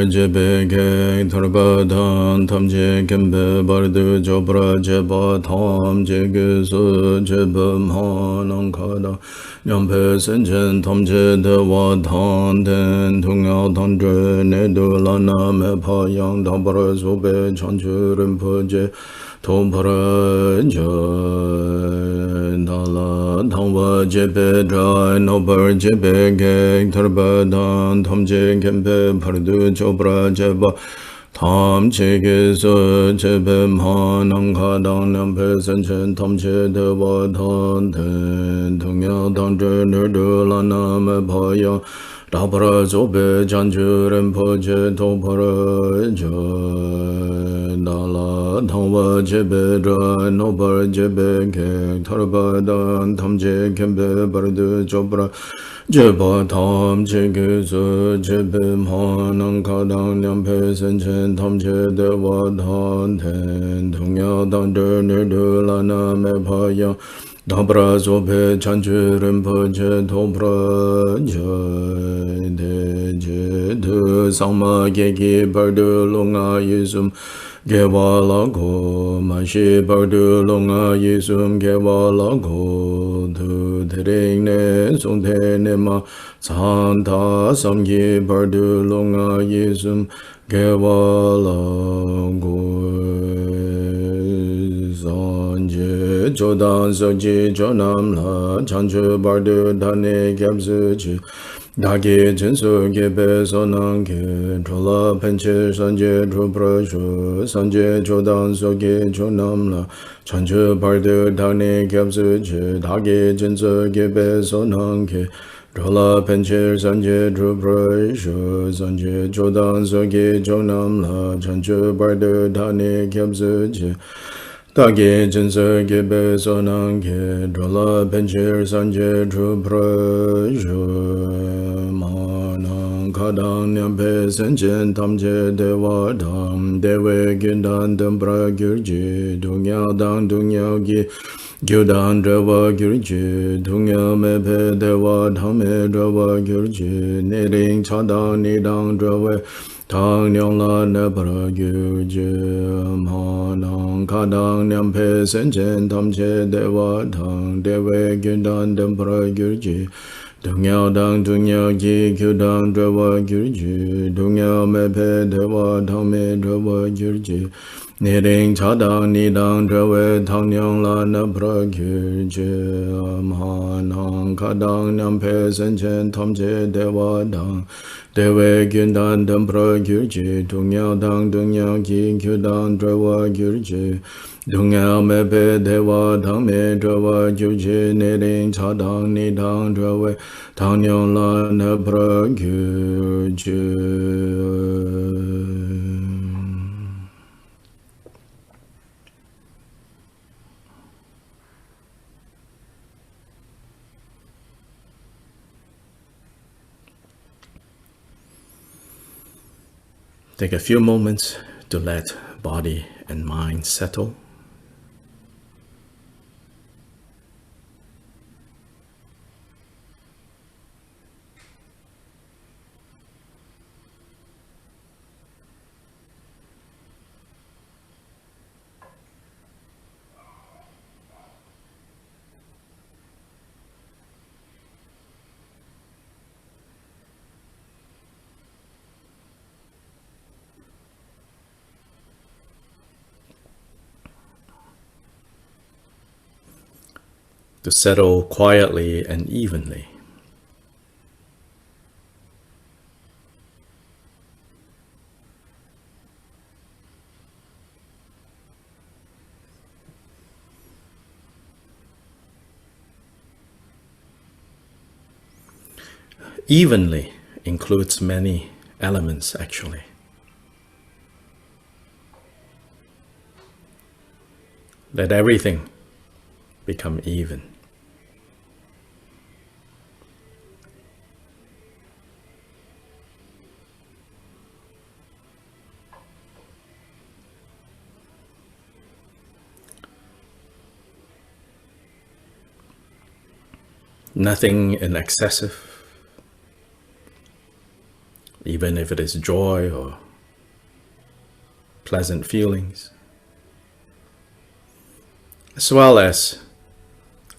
nobar jebe ge tarba dan tam je kembe bardu jobra jeba tam je ge su jeba ma nang ka da nyam pe sen chen tam je de wa dan den tung ya dan zhe ne du la na me pa yang dang bar su be chan chu ren po je tom para je da la dang wa jebe dra nobar jebe ge tarba dan tam je kembe bardu jobra jeba tam che ge so jebe ma nang ka dang nyam pe sen chen tam che de wa dan den tung ya dang zhe ne du la na me pa yang da para zo be chan chu ren po je to para je da la dang wa je be dra no bar je be ke thar ba dan tham je kem be bar de jo bra je ba tham je ge zo je be ma nang ka dang nyam pe sen chen tham je de wa dan den thung ya dang de ne de la na me pa yang Dabra zobe chanchu rinpo je topra je de je du sangma geki bardu lunga yisum gewa lago mashi bardu lunga yisum gewa lago du tering ne sung te ne ma santa samgi bardu lunga yisum gewa lago Sanje Jodan Soji Jonam La Chanchu Bardu Dane Gyabzu Chi Dagi Jinsu Gebe Sonang Ke Chola Penche Sanje Drupra Shu Sanje Jodan Sogi Jonam La Chanchu Bardu Dane Gyabzu Chi Dagi Jinsu Gebe Sonang Ke Chola Penche Sanje Drupra Shu Sanje Jodan Sogi Jonam La Chanchu Bardu Dane Gyabzu Chi Dagi jinsa gebe sonang ke drola penchir sanje drupra ju manang kadang nyampe senchen tamche dewa dam dewe gyundan dambra gyurji dunya dang dunya gi gyudan drawa gyurji dunya mepe dewa dhamme drawa gyurji nering chadang nidang drawa Tang nyong la ne para gyu je ma nang ka dang nyam pe sen chen tam che dewa tang dewe gyun dan dem para gyu je dung yao dang dung yao ji gyu dang dewa gyu je dung yao me pe dewa tang me dewa gyu je ni ring cha dang ni dang dewe tang nyong la ne para gyu je ma nang ka dang nyam pe sen chen tam che dewa tang Dewe gyundan dampra gyurji, dungyao dang dungyao ki gyudan drawa gyurji, dungyao mepe dewa dang me drawa gyurji, nering cha dang ni dang drawa, tang nyong la napra gyurji. Take a few moments to let body and mind settle. To settle quietly and evenly. Evenly includes many elements actually. Let everything become even. Nothing in excessive, even even if it is joy or pleasant feelings, as well as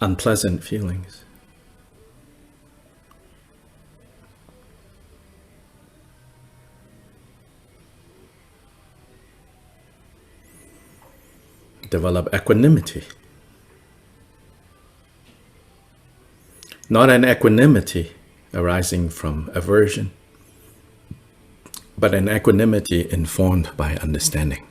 unpleasant feelings. Develop equanimity. Not an equanimity arising from aversion, but an equanimity informed by understanding.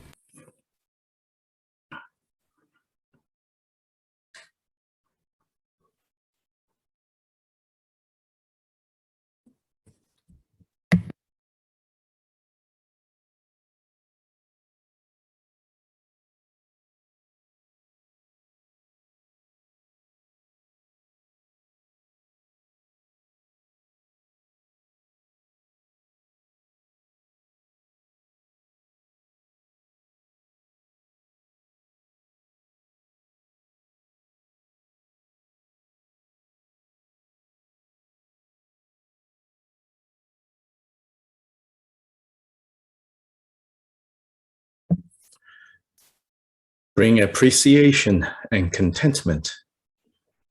Bring appreciation and contentment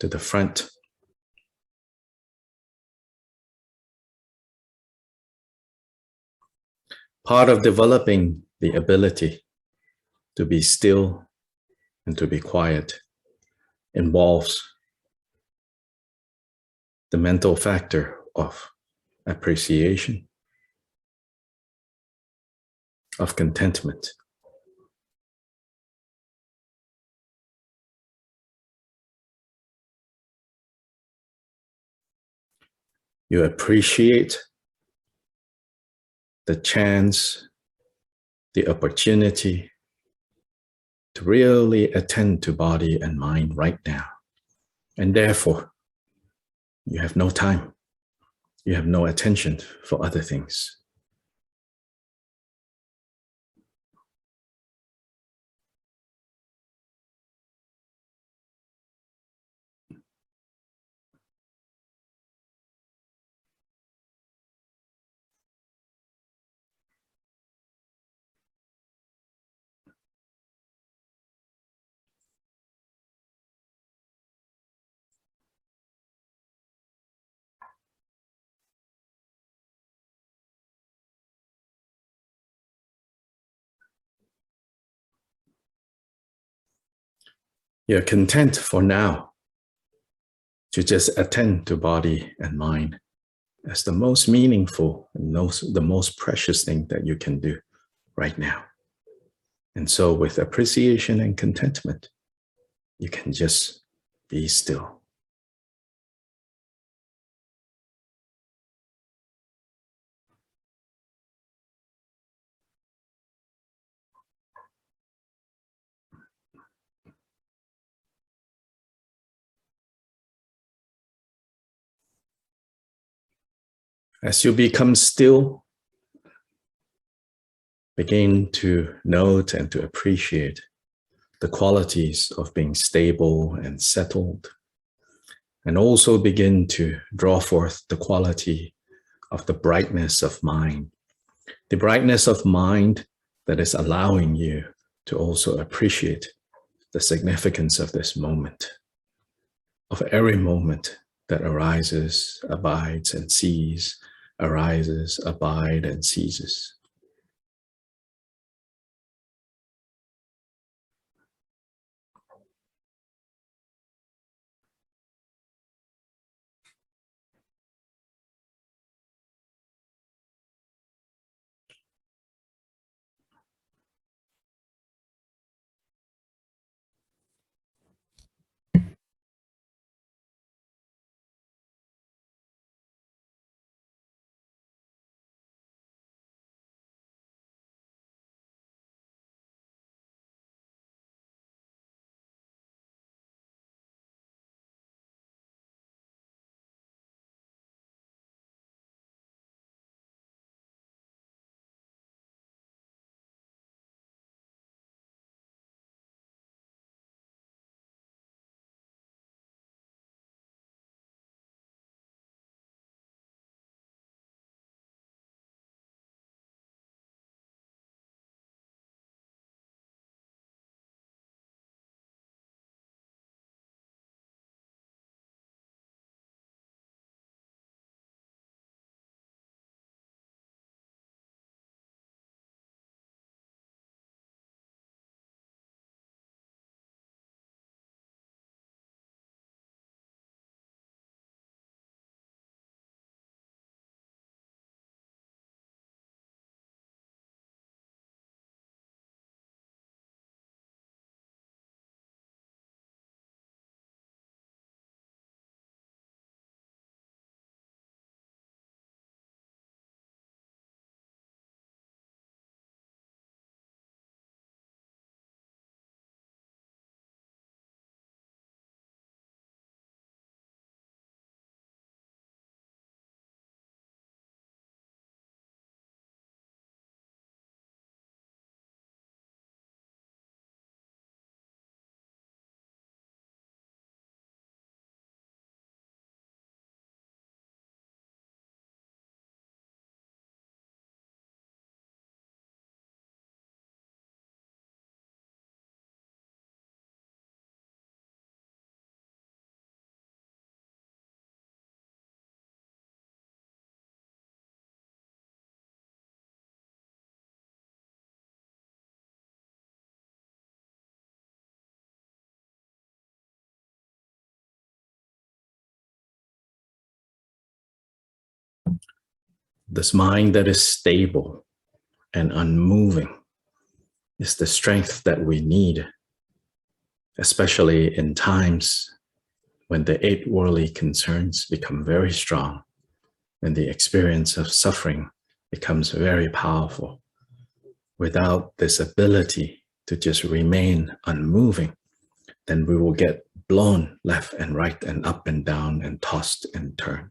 to the front. Part of developing the ability to be still and to be quiet involves the mental factor of appreciation, of contentment. You appreciate the chance, the opportunity to really attend to body and mind right now. And therefore, you have no time. You have no attention for other things. You're content for now to just attend to body and mind as the most meaningful and the most precious thing that you can do right now. And so with appreciation and contentment, you can just be still. As you become still, begin to note and to appreciate the qualities of being stable and settled, and also begin to draw forth the quality of the brightness of mind, the brightness of mind that is allowing you to also appreciate the significance of this moment, of every moment that arises, abides, and ceases, arises, abides, and ceases. This mind that is stable and unmoving is the strength that we need, especially in times when the 8 worldly concerns become very strong, when the experience of suffering becomes very powerful. Without this ability to just remain unmoving, then we will get blown left and right and up and down and tossed and turned.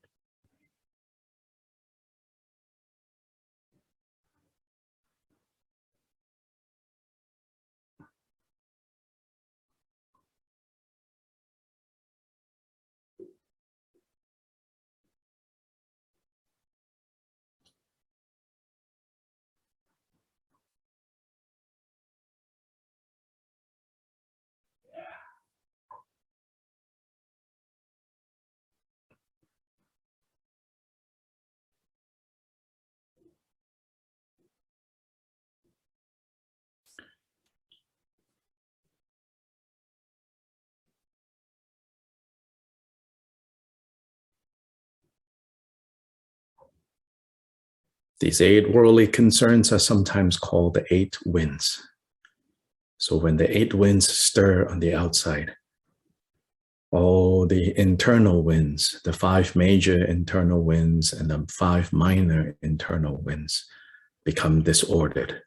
These 8 worldly concerns are sometimes called the 8 winds. So when the 8 winds stir on the outside, all the internal winds, the 5 major internal winds and the 5 minor internal winds become disordered.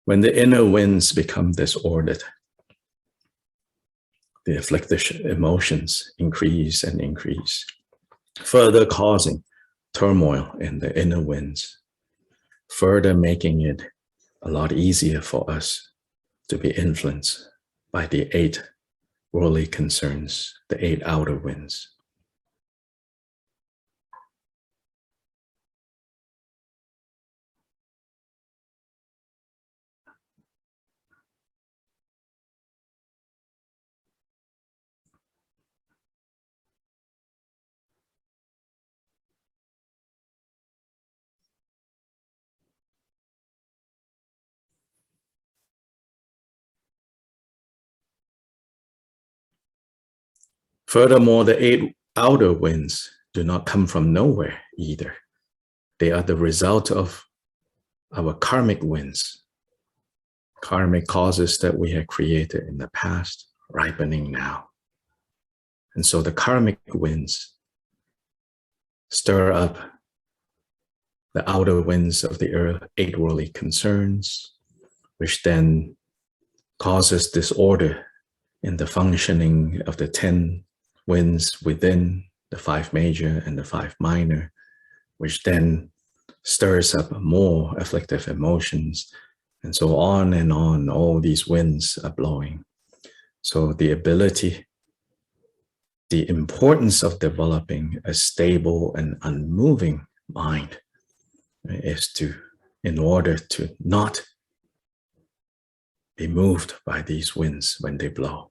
When the inner winds become disordered, the afflictive emotions increase and increase, further causing turmoil in the inner winds, further making it a lot easier for us to be influenced by the 8 worldly concerns, the 8 outer winds. Furthermore, the 8 outer winds do not come from nowhere either. They are the result of our karmic winds, karmic causes that we have created in the past, ripening now. And so the karmic winds stir up the outer winds of the earth, 8 worldly concerns, which then causes disorder in the functioning of the 10 winds within the 5 major and the 5 minor, which then stirs up more afflictive emotions, and so on and on. All these winds are blowing. So the ability, the importance of developing a stable and unmoving mind is to, in order to not be moved by these winds when they blow.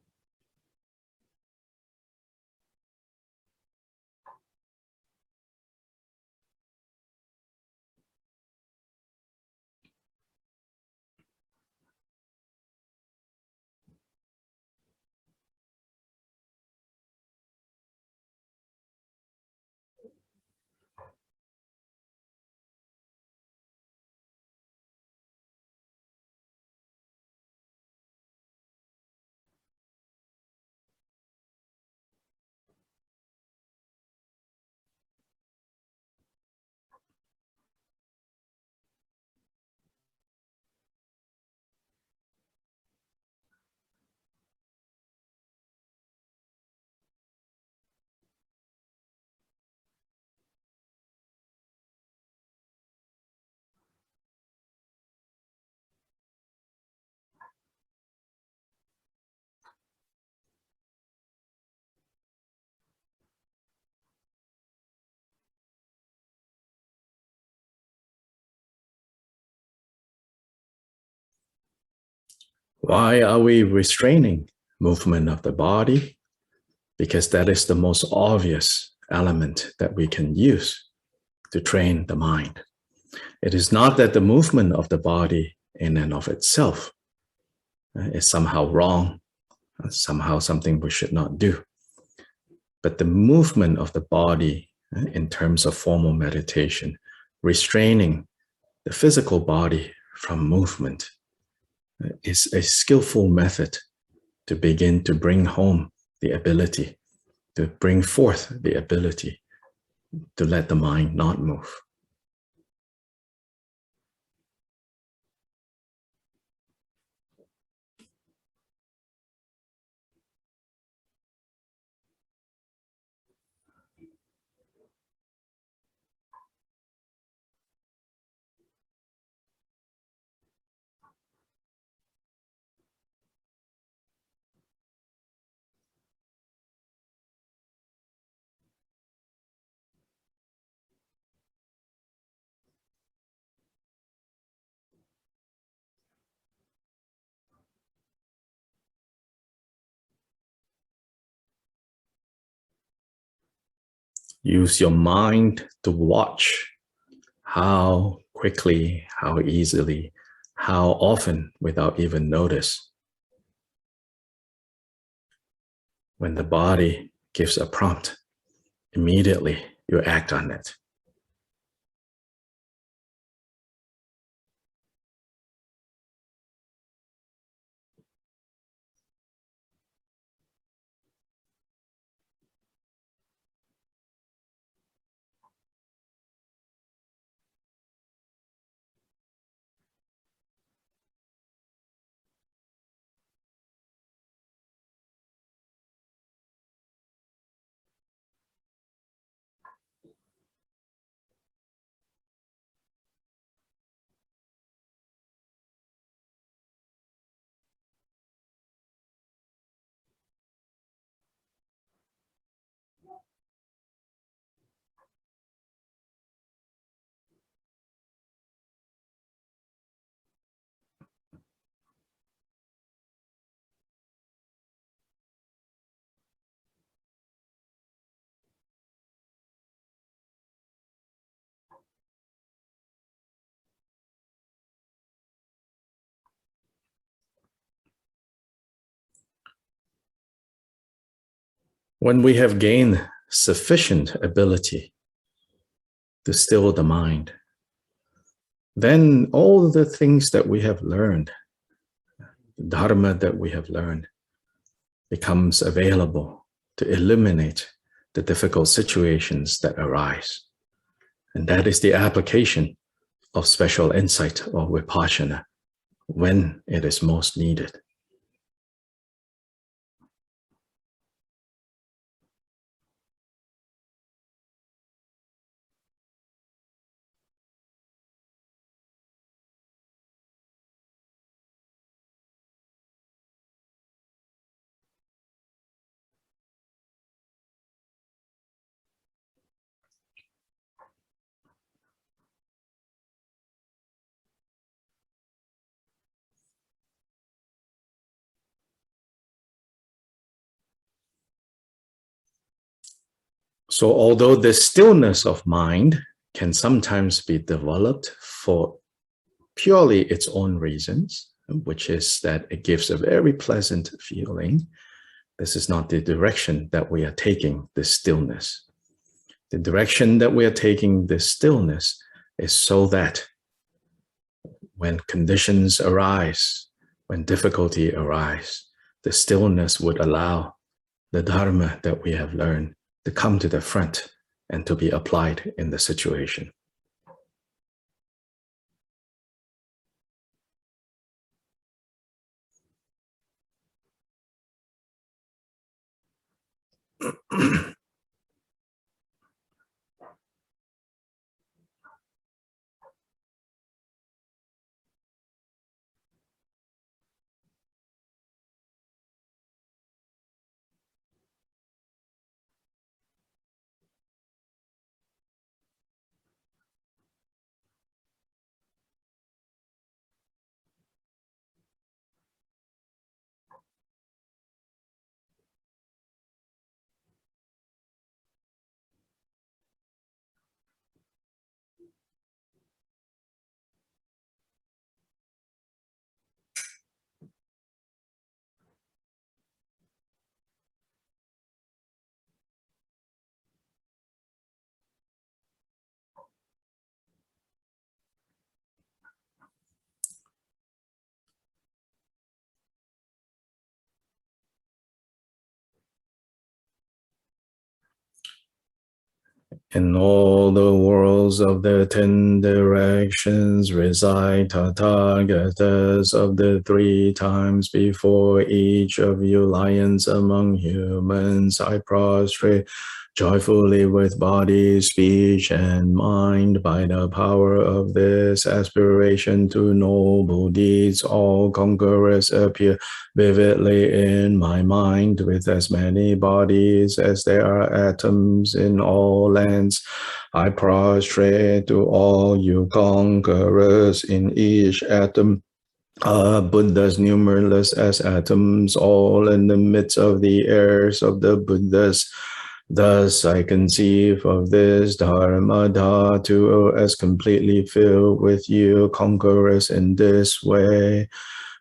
Why are we restraining movement of the body? Because that is the most obvious element that we can use to train the mind. It is not that the movement of the body in and of itself is somehow wrong, somehow something we should not do. But the movement of the body in terms of formal meditation, restraining the physical body from movement is a skillful method to begin to bring home the ability, to bring forth the ability to let the mind not move. Use your mind to watch how quickly, how easily, how often without even notice. When the body gives a prompt, immediately you act on it. When we have gained sufficient ability to still the mind, then all the things that we have learned, the dharma that we have learned, becomes available to eliminate the difficult situations that arise. And that is the application of special insight or vipassana when it is most needed. So although the stillness of mind can sometimes be developed for purely its own reasons, which is that it gives a very pleasant feeling, this is not the direction that we are taking this stillness. The direction that we are taking this stillness is so that when conditions arise, when difficulty arise, the stillness would allow the dharma that we have learned to come to the front and to be applied in the situation. In all the worlds of the 10 directions reside Tathagatas of the 3 times before each of you lions among humans. I prostrate joyfully with body, speech, and mind by the power of this aspiration to noble deeds. All conquerors appear vividly in my mind with as many bodies as there are atoms in all lands. I prostrate to all you conquerors in each atom. Buddhas numberless as atoms, all in the midst of the heirs of the Buddhas. Thus I conceive of this Dharma Dhatu as completely filled with you conquerors in this way.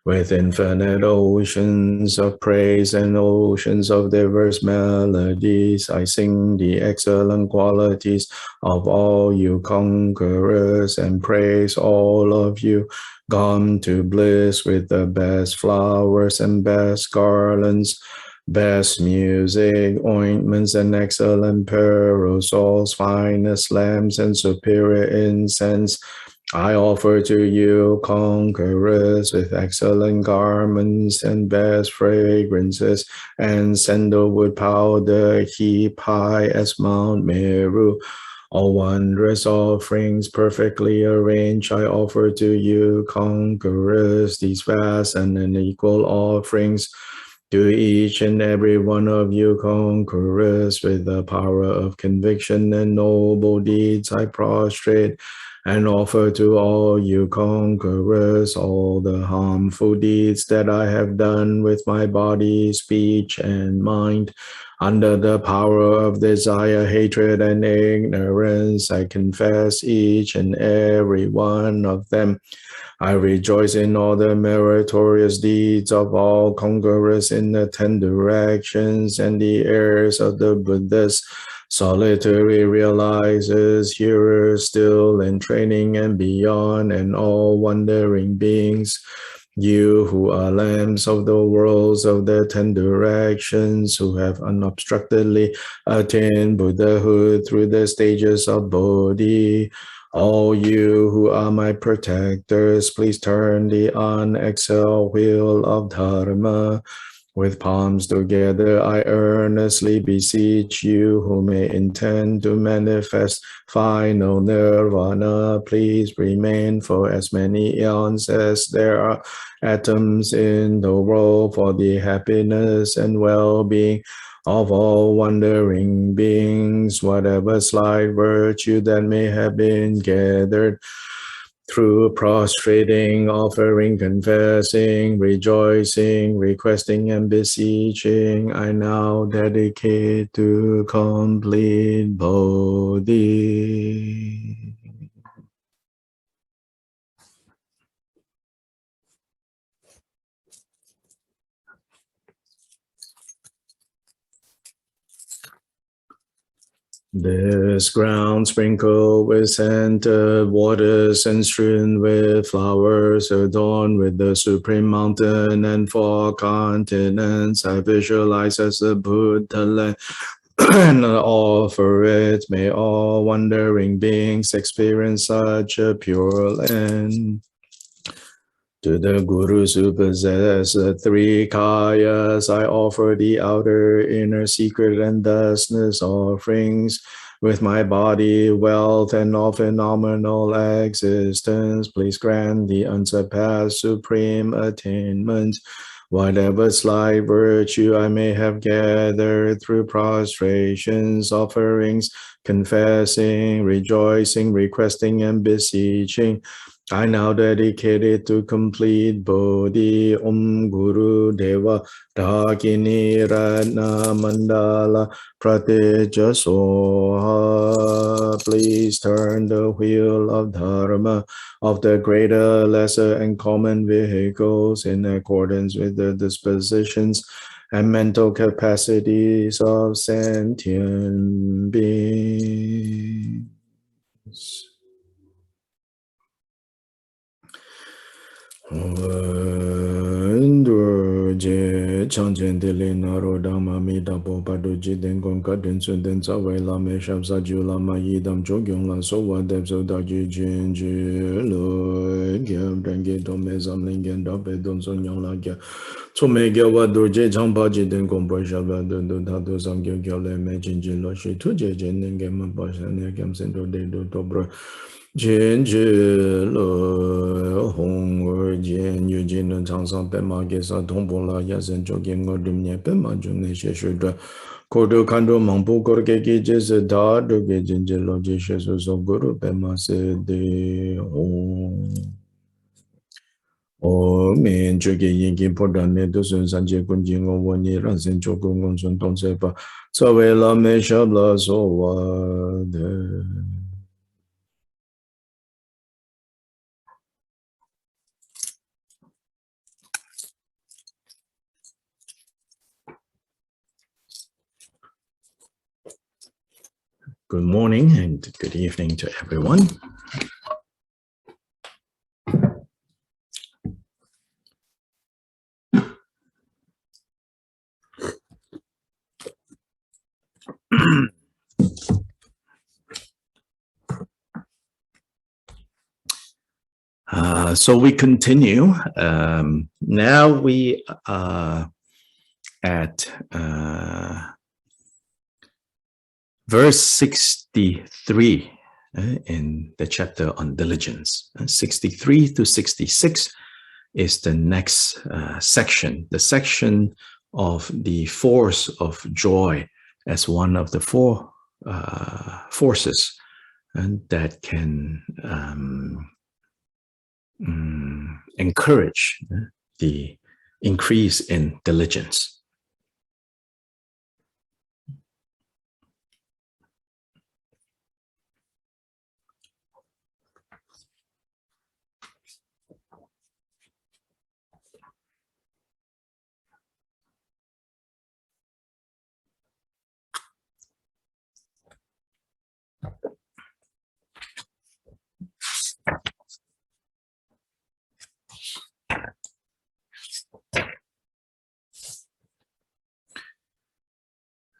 With infinite oceans of praise and oceans of diverse melodies, I sing the excellent qualities of all you conquerors and praise all of you. Gone to bliss with the best flowers and best garlands, best music, ointments, and excellent parasols, finest lamps, and superior incense. I offer to you conquerors with excellent garments and best fragrances, and sandalwood powder heap high as Mount Meru. All wondrous offerings perfectly arranged, I offer to you conquerors these vast and unequal offerings. To each and every one of you conquerors, with the power of conviction and noble deeds, I prostrate and offer to all you conquerors all the harmful deeds that I have done with my body, speech, and mind. Under the power of desire, hatred, and ignorance, I confess each and every one of them. I rejoice in all the meritorious deeds of all conquerors in the 10 directions and the heirs of the Buddhas. Solitary realizers, hearers still in training and beyond, and all wandering beings. You who are lamps of the worlds of the 10 directions, who have unobstructedly attained Buddhahood through the stages of Bodhi. All you who are my protectors, please turn the unexhaled wheel of Dharma. With palms together, I earnestly beseech you who may intend to manifest final nirvana. Please remain for as many eons as there are atoms in the world for the happiness and well-being of all wandering beings, whatever slight virtue that may have been gathered through prostrating, offering, confessing, rejoicing, requesting, and beseeching, I now dedicate to complete Bodhi. This ground sprinkled with scented waters and strewn with flowers, adorned with the supreme mountain and 4 continents, I visualize as the Buddha land and offer it. May all wandering beings experience such a pure land. To the Gurus who possess the 3 kayas, I offer the outer, inner, secret, and thusness offerings. With my body, wealth, and all phenomenal existence, please grant the unsurpassed supreme attainment. Whatever slight virtue I may have gathered through prostrations, offerings, confessing, rejoicing, requesting, and beseeching, I now dedicate it to complete Bodhi. Om Guru Deva Dhagini Ratna Mandala Pratija Soha. Please turn the wheel of Dharma of the greater, lesser, and common vehicles in accordance with the dispositions and mental capacities of sentient beings. Vandurje Changchen Dele Naro Dama Mida Bopado Jiden Gonka Densun Den Zawai Lame Shabsa Julama Yidam Jogyong La Sowa Debso Daji Jinji Lo Gyam Denge Dome Zamlingen Dabe Don Son Yang La Gya Tome Gya Wado Je Jamba Jiden Gombo Shabla Dondo Dado Sam Gyo Gyo Le Me Jinji Lo Shi Tu Je Jen Nenge Mpa Shane Gyam Sendo De Do Dobro Jinji Lo Hong Wer Jien Yu Jin Nun Chang Sang Pen Ma Ge Sa Tong Po La Ya Sen Jo Gen Ngo Dum Nye Pen Ma Jung Ne She Shu Dra Ko Do Kan Do Mang Po Kor Ke Ki Je Se Da Do Ge Jinji Lo Je She Su So Guru Pen Ma Se De Hong O Men Ju Ge Yin Ki Po Da Ne Do Sun San Je Kun Jing O Wo Ni Ran Sen Jo Kun Gong Sun Tong Se Pa Sa We La Me Shab La So Wa De Good morning and good evening to everyone. So we continue. Now we are at verse 63 in the chapter on diligence. 63 to 66 is the next section, the section of the force of joy as one of the four forces that can encourage the increase in diligence.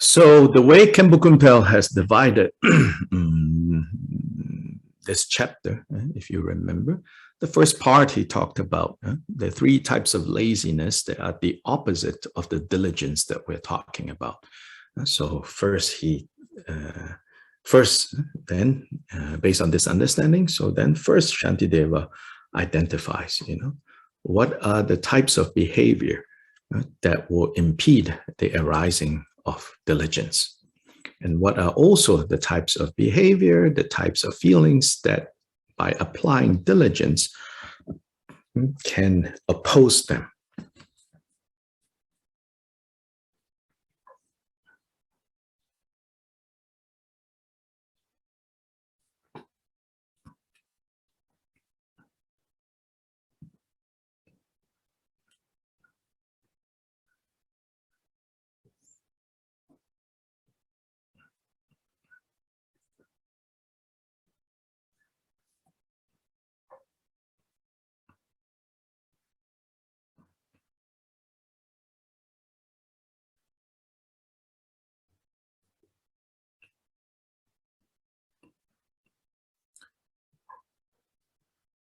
So the way Khenpo Kumpel has divided this chapter, if you remember, the first part he talked about the three types of laziness that are the opposite of the diligence that we're talking about. So first then based on this understanding, so then first Shantideva identifies, what are the types of behavior that will impede the arising of diligence, and what are also the types of behavior, the types of feelings that by applying diligence can oppose them.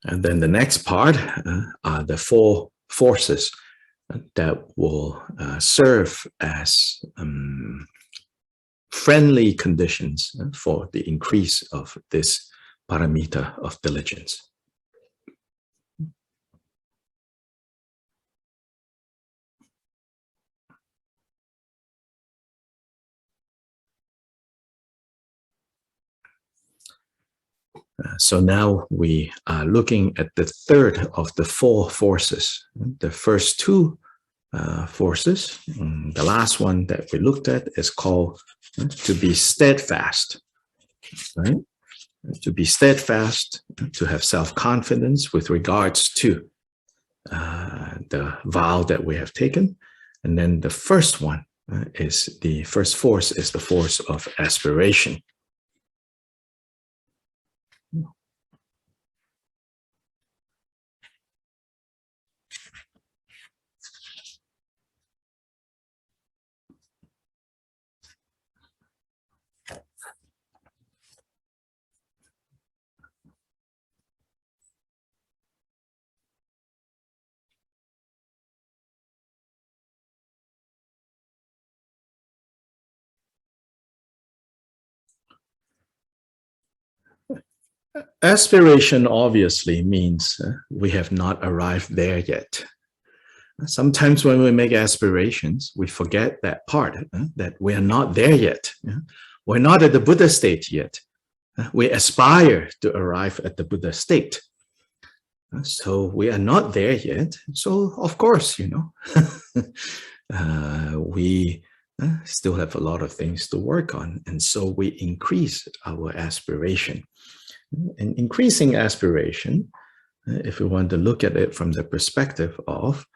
And then the next part are the four forces that will serve as friendly conditions for the increase of this paramita of diligence. So now we are looking at the third of the four forces. The first two forces, the last one that we looked at is called to be steadfast, right? To be steadfast, to have self-confidence with regards to the vow that we have taken. And then the first one is the first force is the force of aspiration. Aspiration obviously means we have not arrived there yet. Sometimes when we make aspirations, we forget that part, that we are not there yet. We're not at the Buddha state yet. We aspire to arrive at the Buddha state. So we are not there yet. So of course, we still have a lot of things to work on. And so we increase our aspiration. And increasing aspiration, if we want to look at it from the perspective of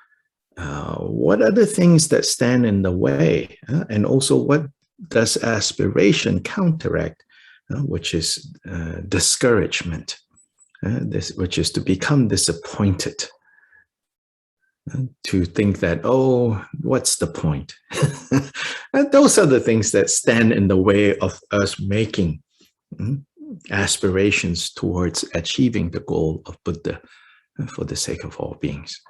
what are the things that stand in the way, and also what does aspiration counteract, which is discouragement, which is to become disappointed, to think that, oh, what's the point? And those are the things that stand in the way of us making aspirations towards achieving the goal of Buddha for the sake of all beings.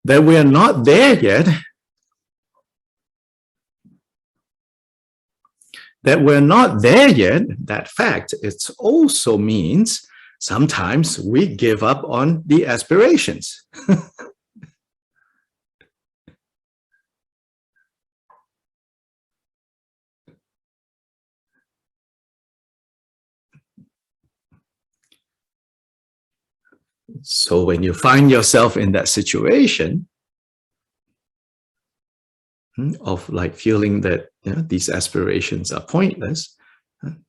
That we are not there yet, that fact, it also means sometimes we give up on the aspirations. So when you find yourself in that situation of like feeling that these aspirations are pointless,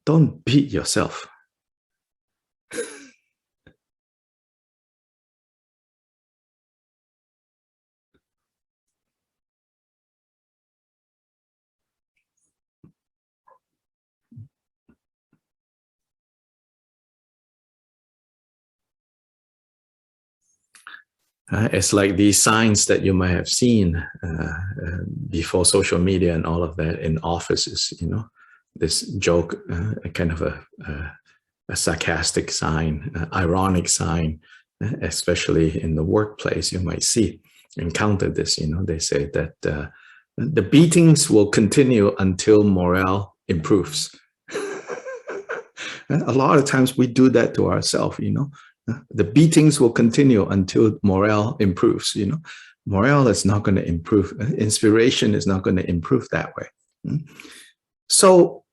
don't beat yourself. It's like these signs that you might have seen before social media and all of that in offices, this joke, kind of a sarcastic sign, ironic sign, especially in the workplace, you might encounter this, they say that the beatings will continue until morale improves. A lot of times we do that to ourselves, the beatings will continue until morale improves. Morale is not going to improve. Inspiration is not going to improve that way. So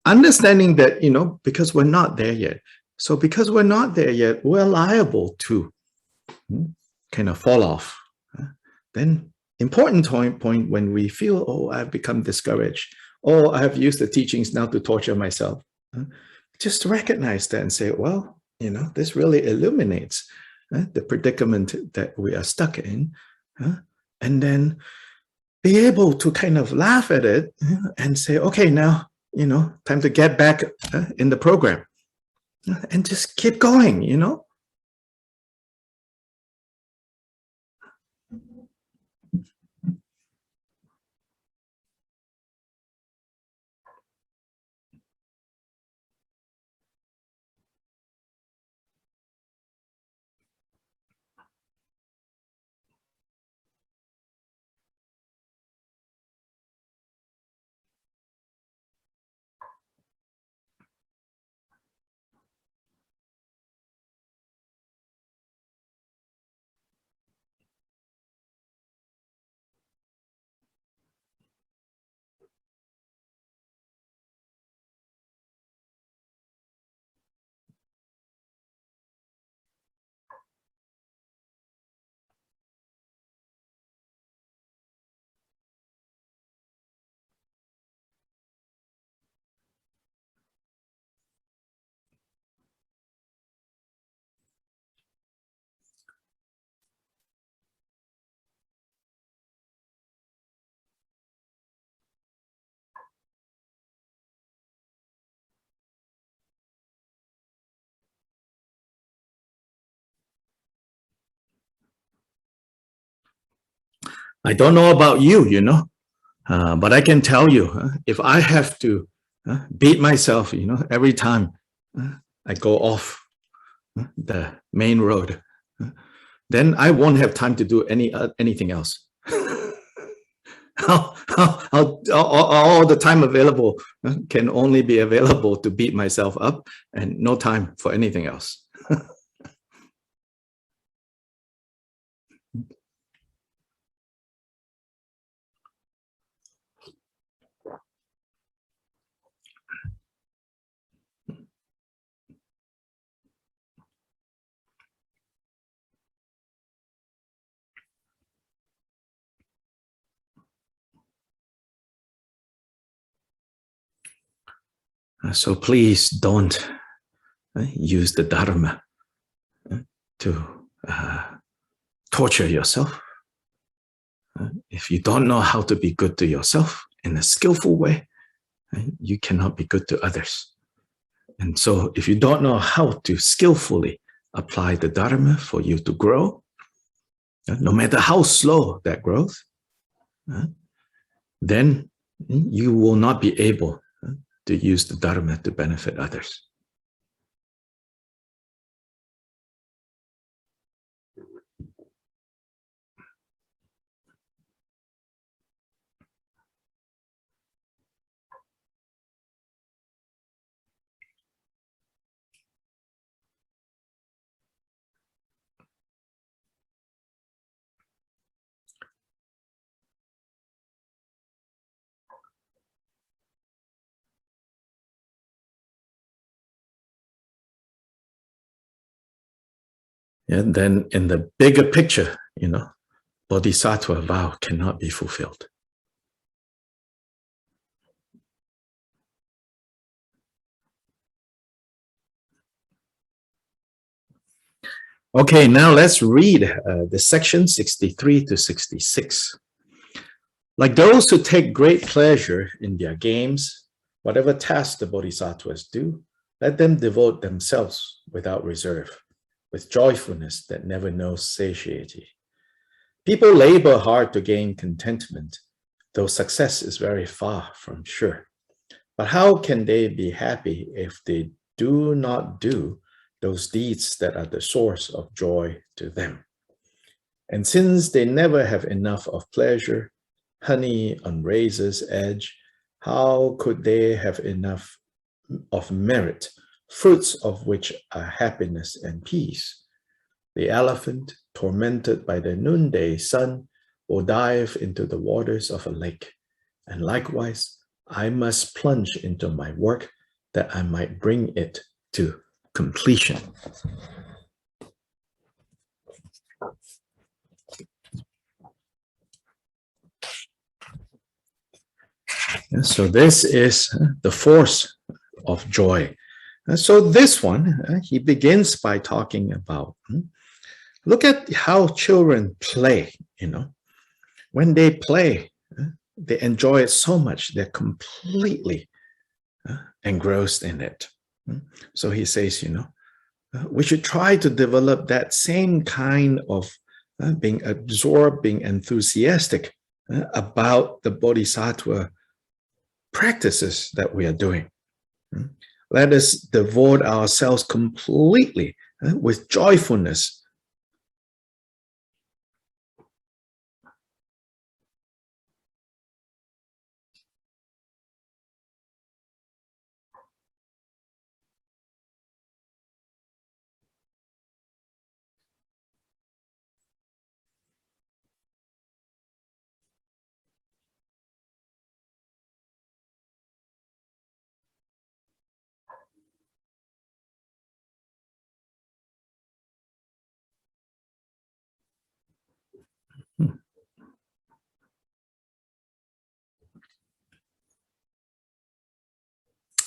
understanding that, because we're not there yet. So because we're not there yet, we're liable to kind of fall off. Then important point when we feel, oh, I've become discouraged, or I've used the teachings now to torture myself. Just recognize that and say, well, this really illuminates the predicament that we are stuck in, and then be able to kind of laugh at it and say, okay, now, time to get back in the program and just keep going, I don't know about you, but I can tell you, if I have to beat myself, every time I go off the main road, then I won't have time to do anything else. All the time available can only be available to beat myself up, and no time for anything else. So please don't use the Dharma to torture yourself. If you don't know how to be good to yourself in a skillful way, you cannot be good to others. And so if you don't know how to skillfully apply the Dharma for you to grow, no matter how slow that growth, then you will not be able to use the Dharma to benefit others. And then in the bigger picture, Bodhisattva vow cannot be fulfilled. Okay, now let's read the section 63 to 66. Like those who take great pleasure in their games, whatever task the Bodhisattvas do, let them devote themselves without reserve, with joyfulness that never knows satiety. People labor hard to gain contentment, though success is very far from sure. But how can they be happy if they do not do those deeds that are the source of joy to them? And since they never have enough of pleasure, honey on razor's edge, how could they have enough of merit, fruits of which are happiness and peace? The elephant, tormented by the noonday sun, will dive into the waters of a lake. And likewise, I must plunge into my work that I might bring it to completion. And so this is the force of joy. And so this one, he begins by talking about, look at how children play, When they play, they enjoy it so much, they're completely engrossed in it. So he says, we should try to develop that same kind of being absorbed, being enthusiastic about the Bodhisattva practices that we are doing. Let us devote ourselves completely with joyfulness.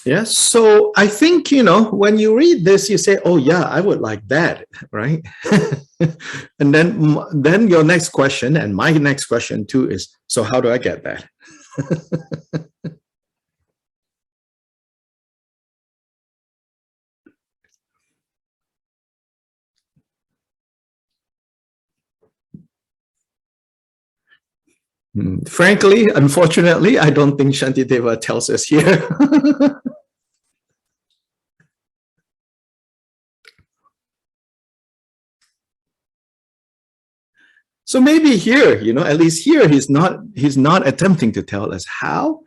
Yes, so I think, when you read this, you say, oh yeah, I would like that, right? And then your next question, and my next question too, is, so how do I get that? Frankly, unfortunately, I don't think Shantideva tells us here. So maybe here, at least here, he's not attempting to tell us how,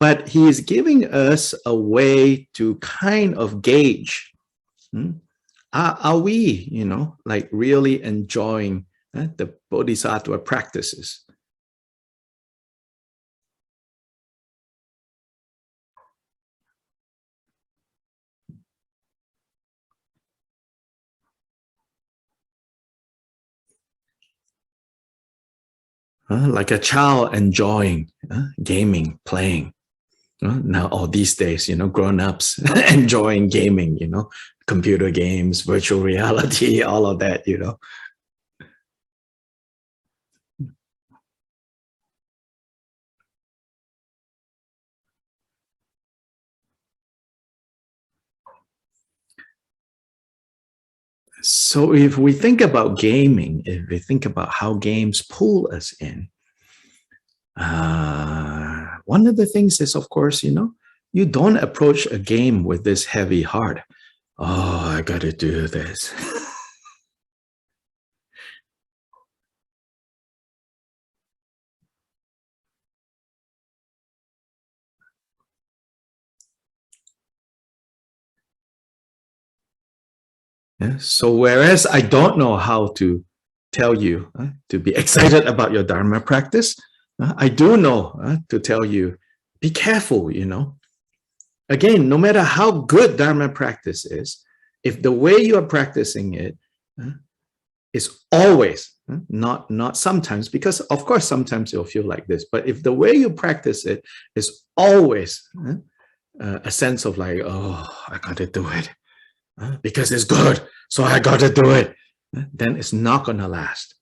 but he is giving us a way to kind of gauge. Are we, like really enjoying the Bodhisattva practices? Like a child enjoying gaming, playing. Now, all these days, grown-ups enjoying gaming, computer games, virtual reality, all of that, So if we think about gaming, if we think about how games pull us in, one of the things is, of course, you don't approach a game with this heavy heart. Oh, I got to do this. Yeah? So whereas I don't know how to tell you to be excited about your Dharma practice, I do know to tell you, be careful, Again, no matter how good Dharma practice is, if the way you are practicing it is always, not sometimes, because of course sometimes you'll feel like this, but if the way you practice it is always a sense of like, oh, I gotta do it because it's good, so I gotta do it, then it's not gonna last.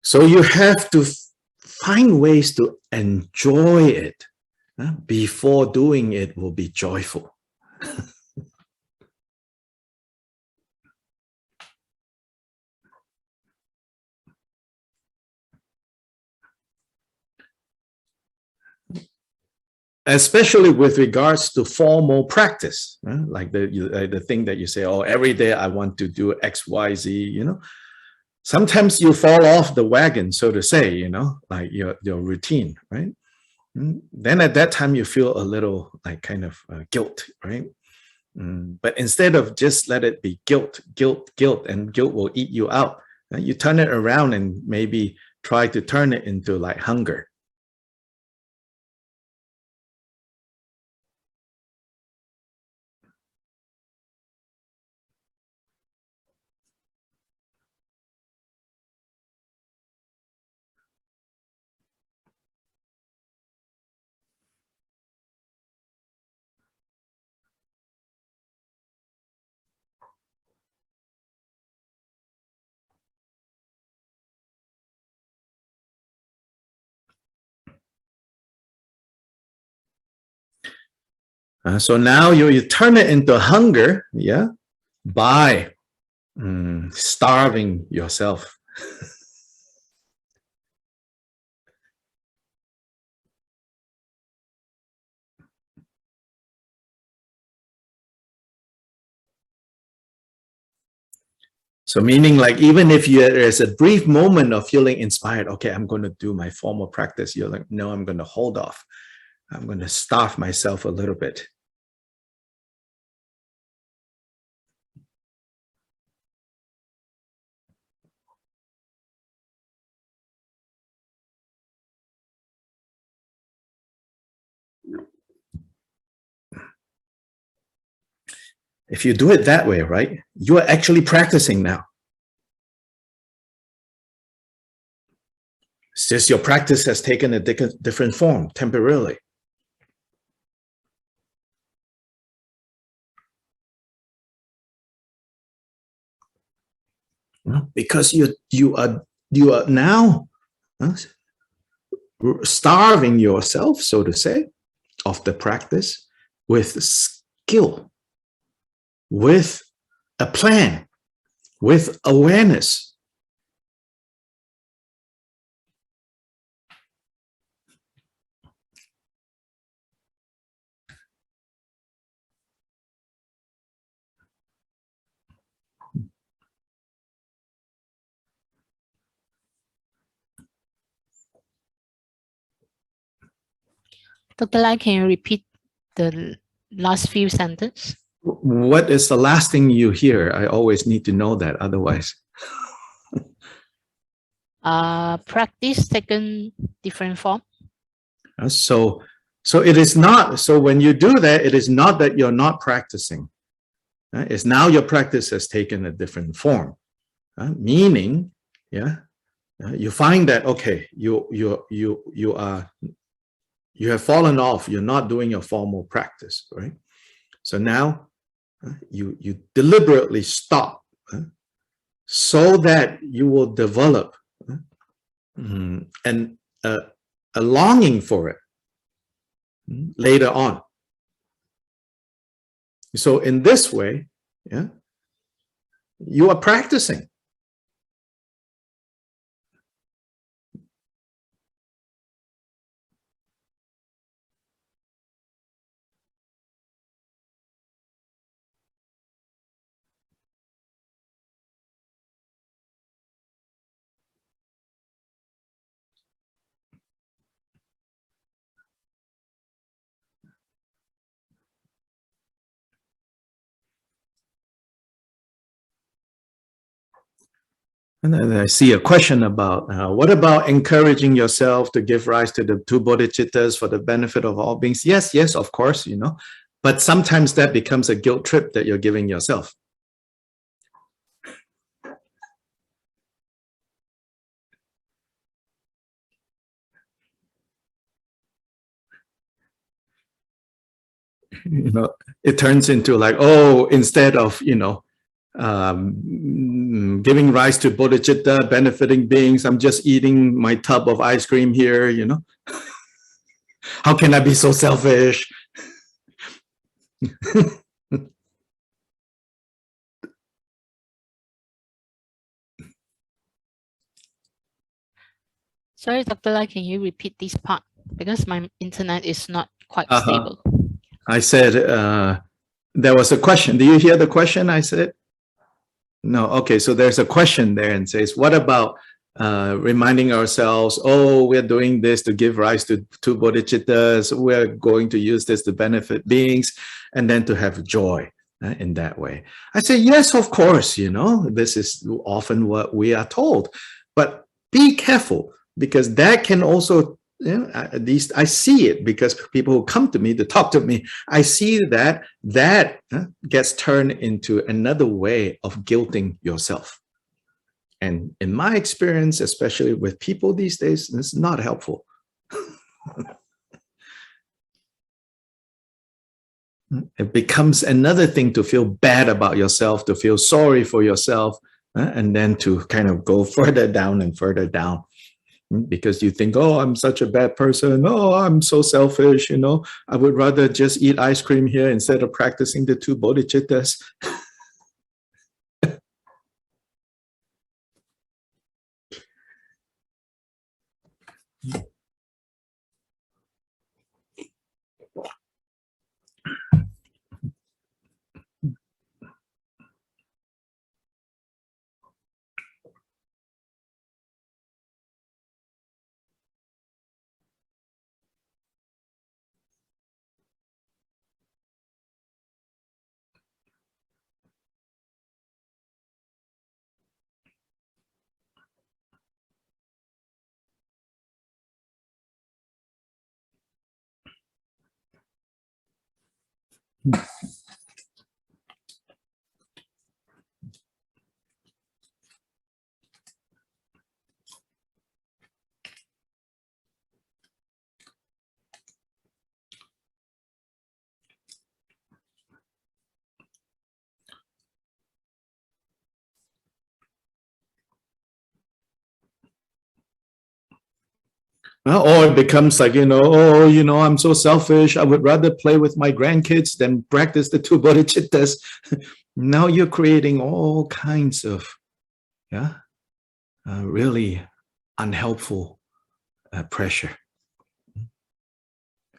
So you have to find ways to enjoy it before doing it will be joyful. Especially with regards to formal practice, like the thing that you say, oh, every day I want to do X, Y, Z, sometimes you fall off the wagon, so to say, like your routine, right? Then at that time you feel a little like kind of guilt, right? But instead of just let it be guilt, and guilt will eat you out, you turn it around and maybe try to turn it into like hunger. So now you turn it into hunger, yeah, by starving yourself. So meaning like, even if there's a brief moment of feeling inspired, okay, I'm going to do my formal practice, you're like, no, I'm going to hold off. I'm going to starve myself a little bit. If you do it that way, right, you are actually practicing now. It's just your practice has taken a different form temporarily. because you are now starving yourself, so to say, of the practice with skill, with a plan, with awareness. Dr. Lai, can you repeat the last few sentences? What is the last thing you hear? I always need to know that, otherwise. Practice taken different form. So it is not, so when you do that, it is not that you're not practicing. It's now your practice has taken a different form. Meaning, you find that, okay, you have fallen off, you're not doing your formal practice, right? So now you deliberately stop so that you will develop a longing for it later on. So in this way, you are practicing. And then I see a question about, what about encouraging yourself to give rise to the two bodhicittas for the benefit of all beings? Yes, of course, but sometimes that becomes a guilt trip that you're giving yourself. It turns into like, oh, instead of, giving rise to bodhicitta, benefiting beings, I'm just eating my tub of ice cream here, How can I be so selfish? Sorry, Dr. Lai, can you repeat this part? Because my internet is not quite stable. I said, there was a question. Do you hear the question I said? No, okay, so there's a question there and says, what about reminding ourselves, oh, we're doing this to give rise to two bodhicittas, we're going to use this to benefit beings, and then to have joy in that way. I say, yes, of course, this is often what we are told, but be careful, because that can also, at least I see it, because people who come to me to talk to me, I see that gets turned into another way of guilting yourself. And in my experience, especially with people these days, it's not helpful. It becomes another thing to feel bad about yourself, to feel sorry for yourself, and then to kind of go further down and further down. Because you think, oh, I'm such a bad person. Oh, I'm so selfish. I would rather just eat ice cream here instead of practicing the two bodhicittas. Or it becomes like, oh, I'm so selfish. I would rather play with my grandkids than practice the two bodhicittas. Now you're creating all kinds of really unhelpful pressure.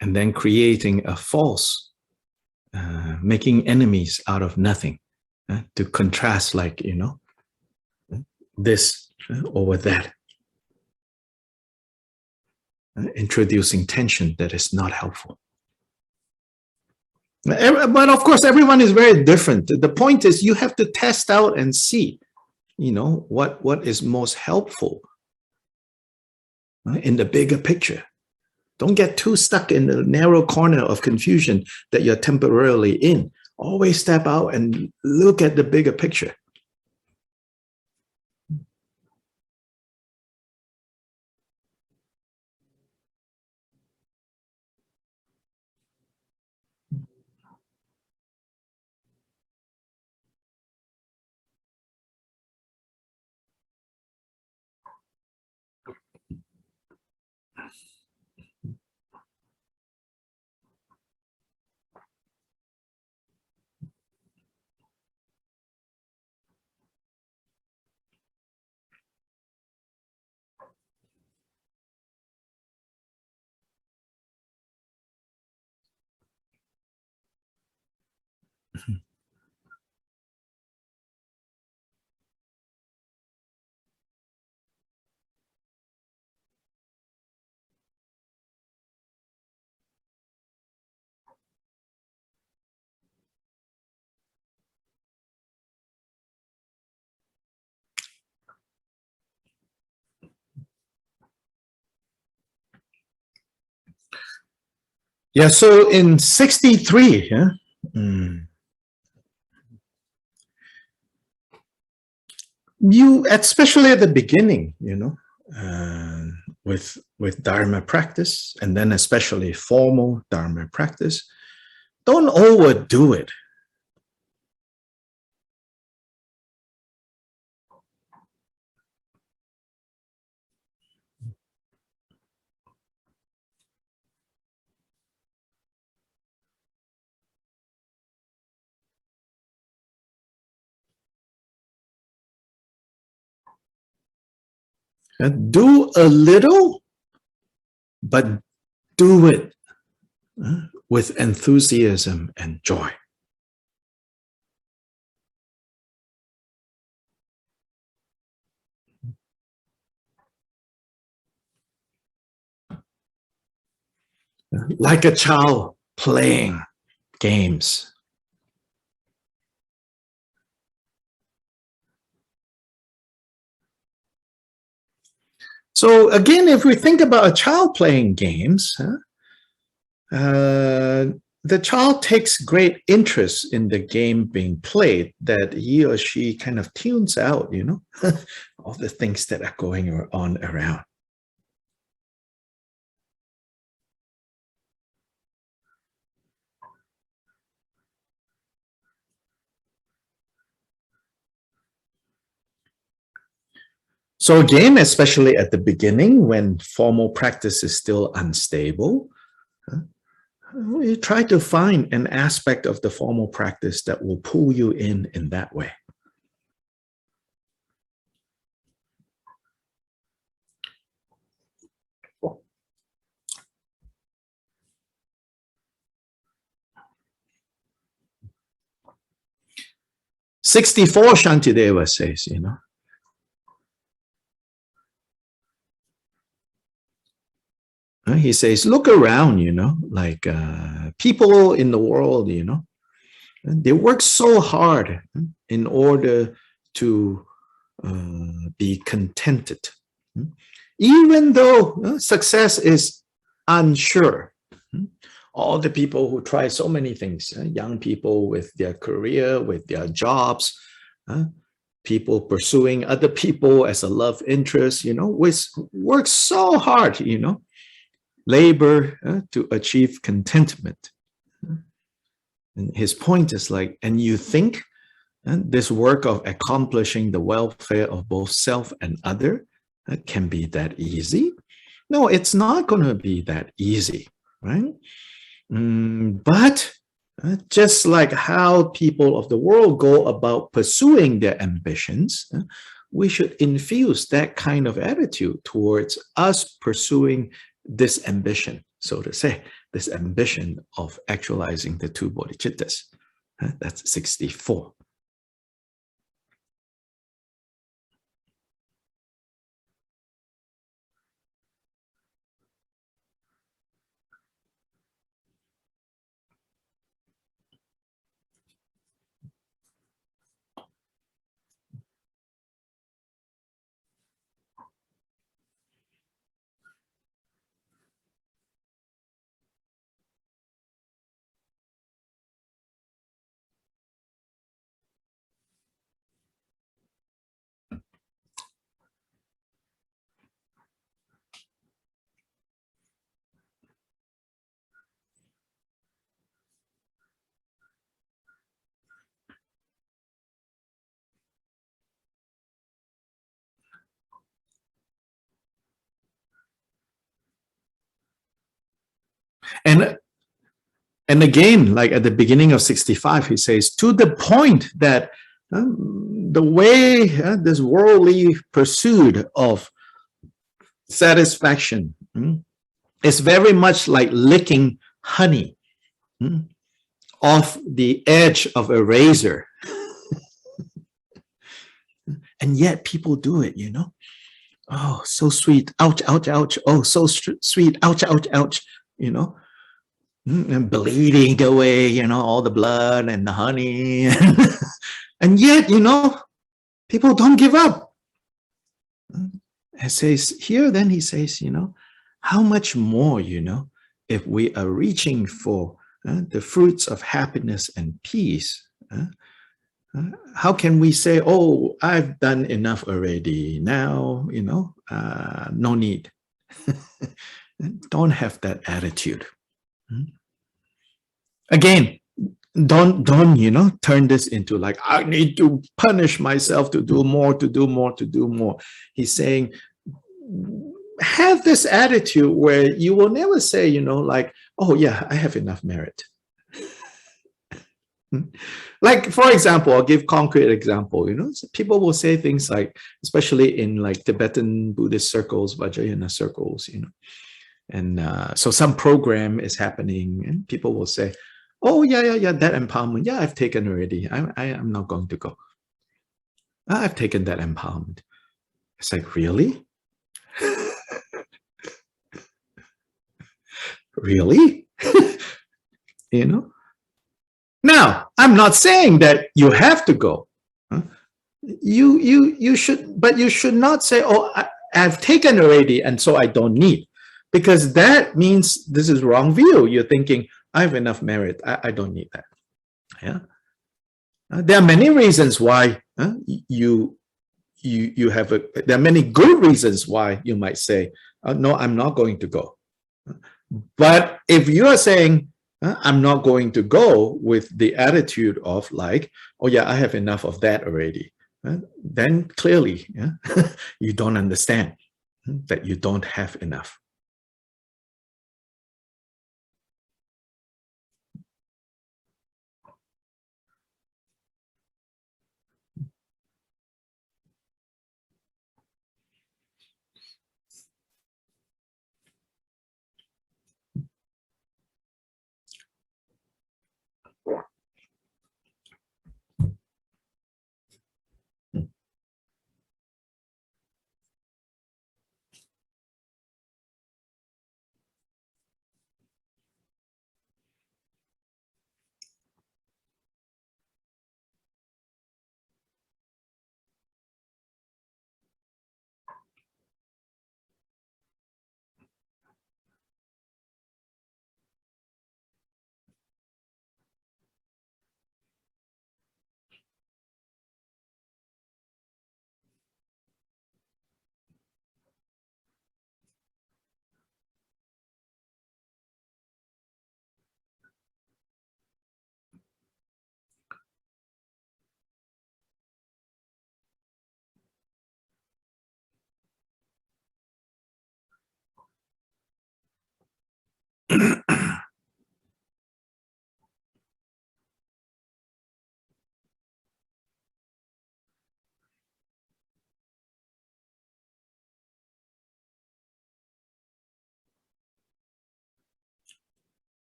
And then creating a false, making enemies out of nothing to contrast like, this over that. Introducing tension that is not helpful. But of course, everyone is very different. The point is you have to test out and see, what is most helpful in the bigger picture. Don't get too stuck in the narrow corner of confusion that you're temporarily in. Always step out and look at the bigger picture. Yeah, so in 63, you, especially at the beginning, with Dharma practice, and then especially formal Dharma practice, don't overdo it. Do a little, but do it with enthusiasm and joy. Like a child playing games. So again, if we think about a child playing games, the child takes great interest in the game being played, that he or she kind of tunes out, all the things that are going on around. So again, especially at the beginning, when formal practice is still unstable, you try to find an aspect of the formal practice that will pull you in that way. "64, Shantideva says, he says, look around, like people in the world, they work so hard in order to be contented. Even though success is unsure. All the people who try so many things, young people with their career, with their jobs, people pursuing other people as a love interest, work so hard, labor to achieve contentment. And his point is like, and you think this work of accomplishing the welfare of both self and other can be that easy? No, it's not going to be that easy, right? But just like how people of the world go about pursuing their ambitions, we should infuse that kind of attitude towards us pursuing this ambition, so to say, this ambition of actualizing the two bodhicittas. That's 64. And again, like at the beginning of 65, he says, to the point that the way this worldly pursuit of satisfaction is very much like licking honey off the edge of a razor. And yet people do it, you know. Oh, so sweet. Ouch, ouch, ouch. Oh, so sweet. Ouch, ouch, ouch. You know, and bleeding away, you know, all the blood and the honey. And yet, you know, people don't give up. He says here, then he says, you know, how much more, you know, if we are reaching for the fruits of happiness and peace, how can we say, oh, I've done enough already now, you know, no need. Don't have that attitude. Again, don't, you know, turn this into like, I need to punish myself to do more, to do more, to do more. He's saying, have this attitude where you will never say, you know, like, oh yeah, I have enough merit. Like, for example, I'll give concrete example, you know, people will say things like, especially in like Tibetan Buddhist circles, Vajrayana circles, you know, and so some program is happening and people will say, oh yeah, that empowerment, yeah, I've taken already. I am not going to go. I've taken that empowerment. It's like, really? Really? You know? Now, I'm not saying that you have to go. You should, but you should not say, oh, I've taken already and so I don't need, because that means this is wrong view. You're thinking, I have enough merit, I don't need that. Yeah. There are many reasons why you have there are many good reasons why you might say, no, I'm not going to go. But if you are saying, I'm not going to go with the attitude of like, oh yeah, I have enough of that already, then clearly you don't understand that you don't have enough.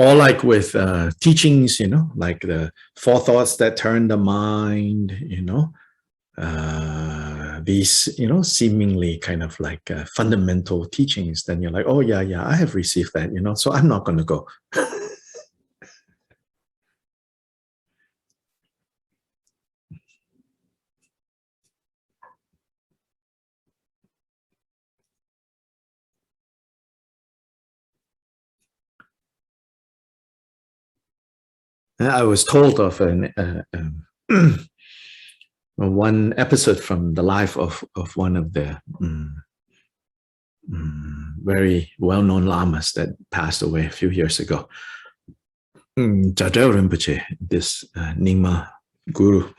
or like with teachings, like the four thoughts that turn the mind, these, seemingly kind of like fundamental teachings, then you're like, oh yeah, I have received that, so I'm not going to go. I was told of one episode from the life of one of the very well-known lamas that passed away a few years ago. Chadel Rinpoche, this Nyingma guru,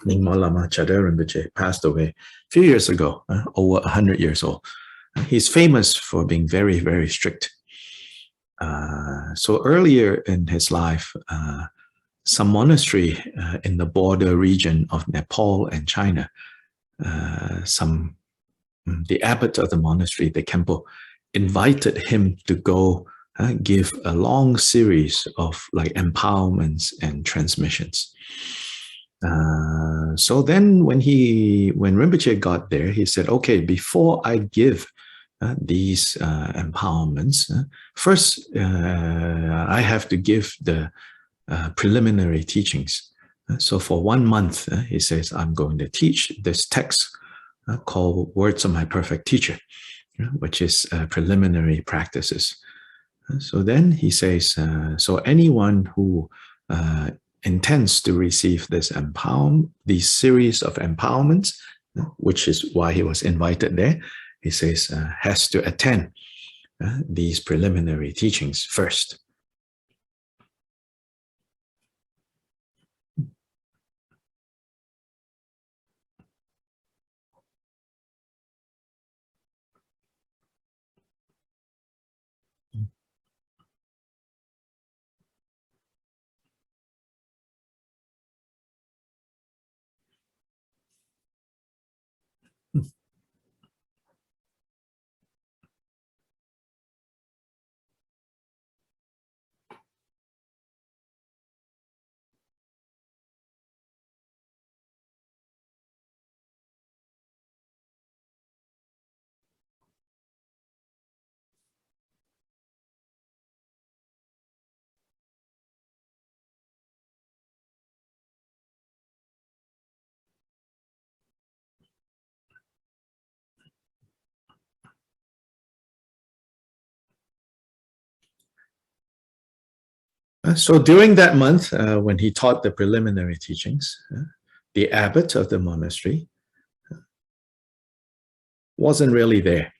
Nyingma Lama Chadel Rinpoche, passed away a few years ago, over 100 years old. He's famous for being very, very strict. So earlier in his life, some monastery in the border region of Nepal and China, the abbot of the monastery, the Kempo, invited him to go give a long series of like empowerments and transmissions. So then when Rinpoche got there, he said, okay, before I give these empowerments, first I have to give the preliminary teachings. So for 1 month, he says, I'm going to teach this text called Words of My Perfect Teacher, which is preliminary practices. So then he says, so anyone who intends to receive these series of empowerments, which is why he was invited there, he says, has to attend these preliminary teachings first. So during that month, when he taught the preliminary teachings, the abbot of the monastery wasn't really there.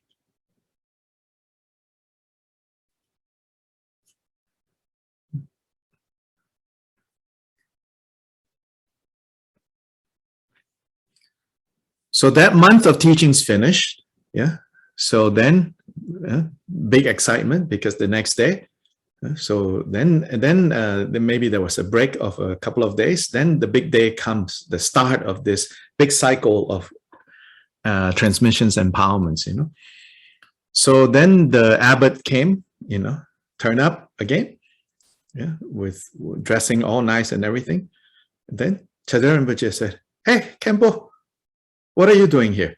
So that month of teachings finished. Yeah. So then big excitement because the next day. So then maybe there was a break of a couple of days. Then the big day comes, the start of this big cycle of transmissions, empowerments, So then the abbot came, turn up again, with dressing all nice and everything. And then Chadel Rinpoche said, hey, Kempo, what are you doing here?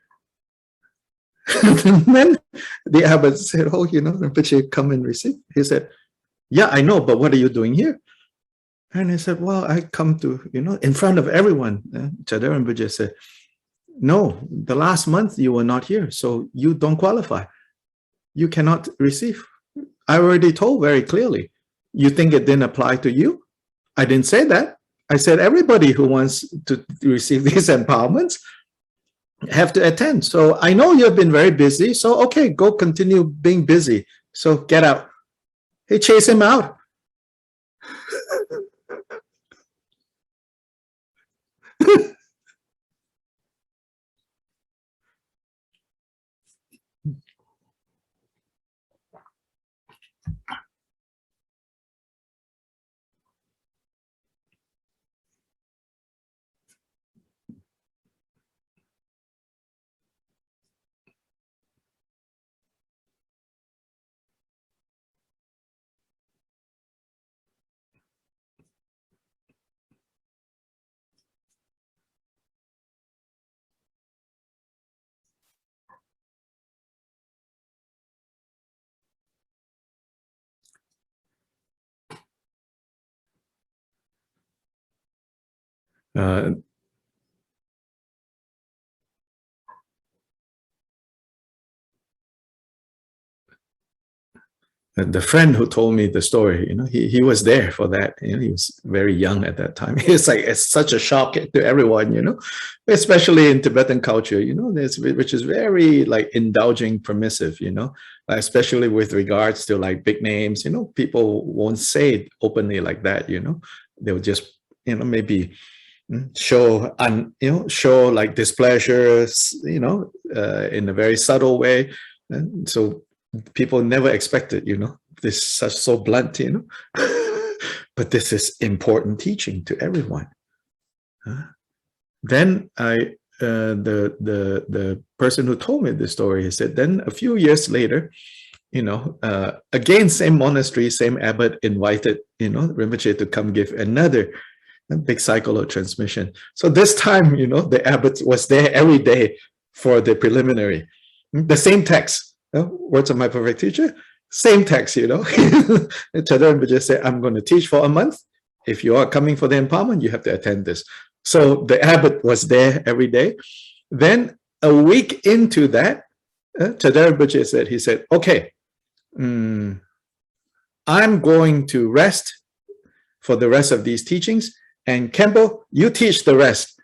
And then the abbot said, oh, Rinpoche, come and receive. He said, yeah, I know, but what are you doing here? And he said, well, I come to, in front of everyone. Chadel Rinpoche said, no, the last month you were not here, so you don't qualify. You cannot receive. I already told very clearly. You think it didn't apply to you? I didn't say that. I said everybody who wants to receive these empowerments have to attend. So I know you've been very busy. So, okay, go continue being busy. So get out. He chased him out. Uh, the friend who told me the story, he was there for that. He was very young at that time. It's such a shock to everyone, especially in Tibetan culture, which is very like indulging, permissive, especially with regards to like big names. People won't say it openly like that. They'll just maybe show like displeasure, in a very subtle way. And so people never expected, this such so blunt, but this is important teaching to everyone. Then the person who told me this story, he said, then a few years later, again, same monastery, same abbot invited, Rinpoche to come give another big cycle of transmission. So this time, the abbot was there every day for the preliminary. The same text, words of my perfect teacher, same text, Chadar Rinpoche said, I'm going to teach for a month. If you are coming for the empowerment, you have to attend this. So the abbot was there every day. Then a week into that, Chadar Rinpoche said, he said, okay, I'm going to rest for the rest of these teachings. And Kempo, you teach the rest.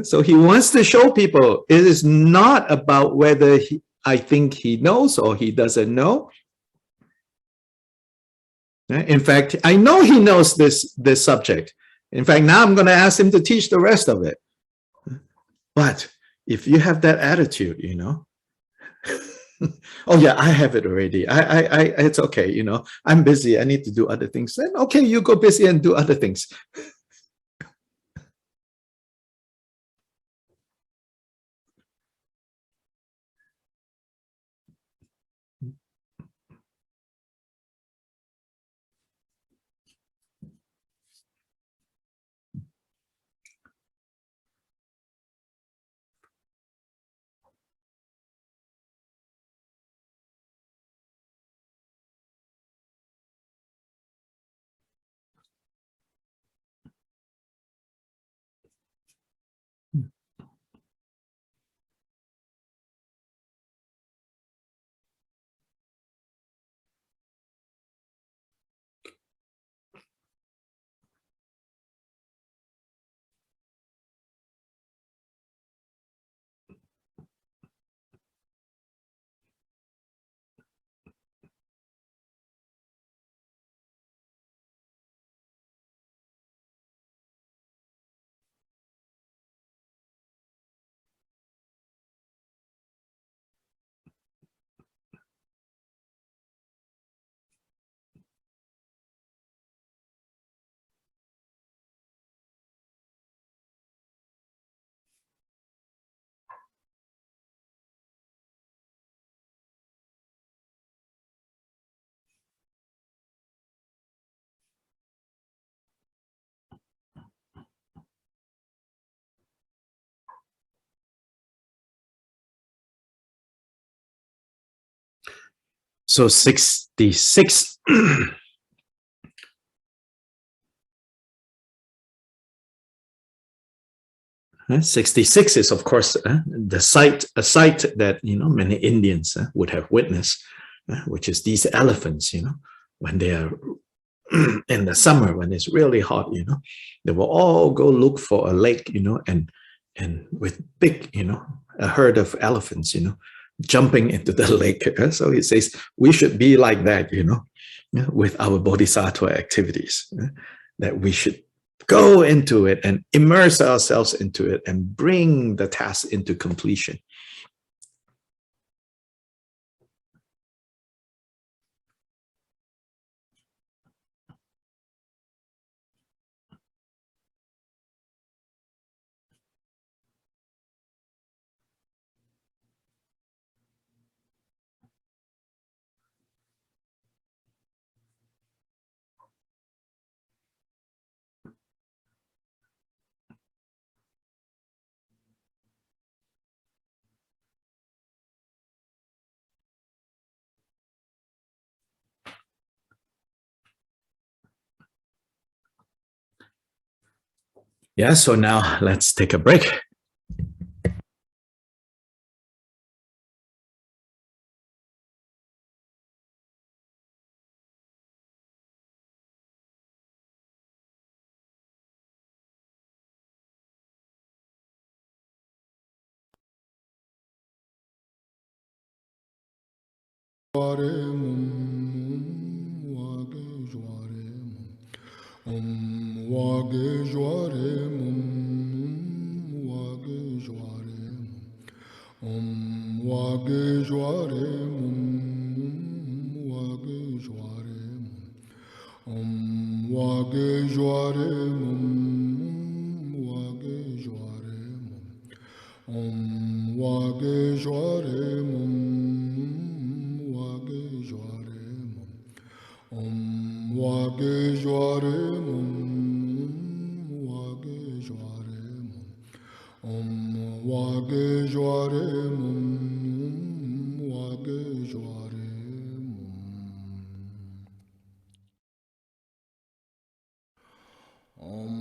So he wants to show people it is not about whether I think he knows or he doesn't know. In fact, I know he knows this subject. In fact, now I'm going to ask him to teach the rest of it. But if you have that attitude, oh yeah, I have it already. It's okay, I'm busy. I need to do other things. Then okay, you go busy and do other things. So 66. 66 is, of course, a sight that many Indians would have witnessed, which is these elephants. When they are in the summer, when it's really hot, they will all go look for a lake, and with big, a herd of elephants, jumping into the lake. So he says we should be like that, with our Bodhisattva activities, that we should go into it and immerse ourselves into it and bring the task into completion. Yeah, so now let's take a break. Om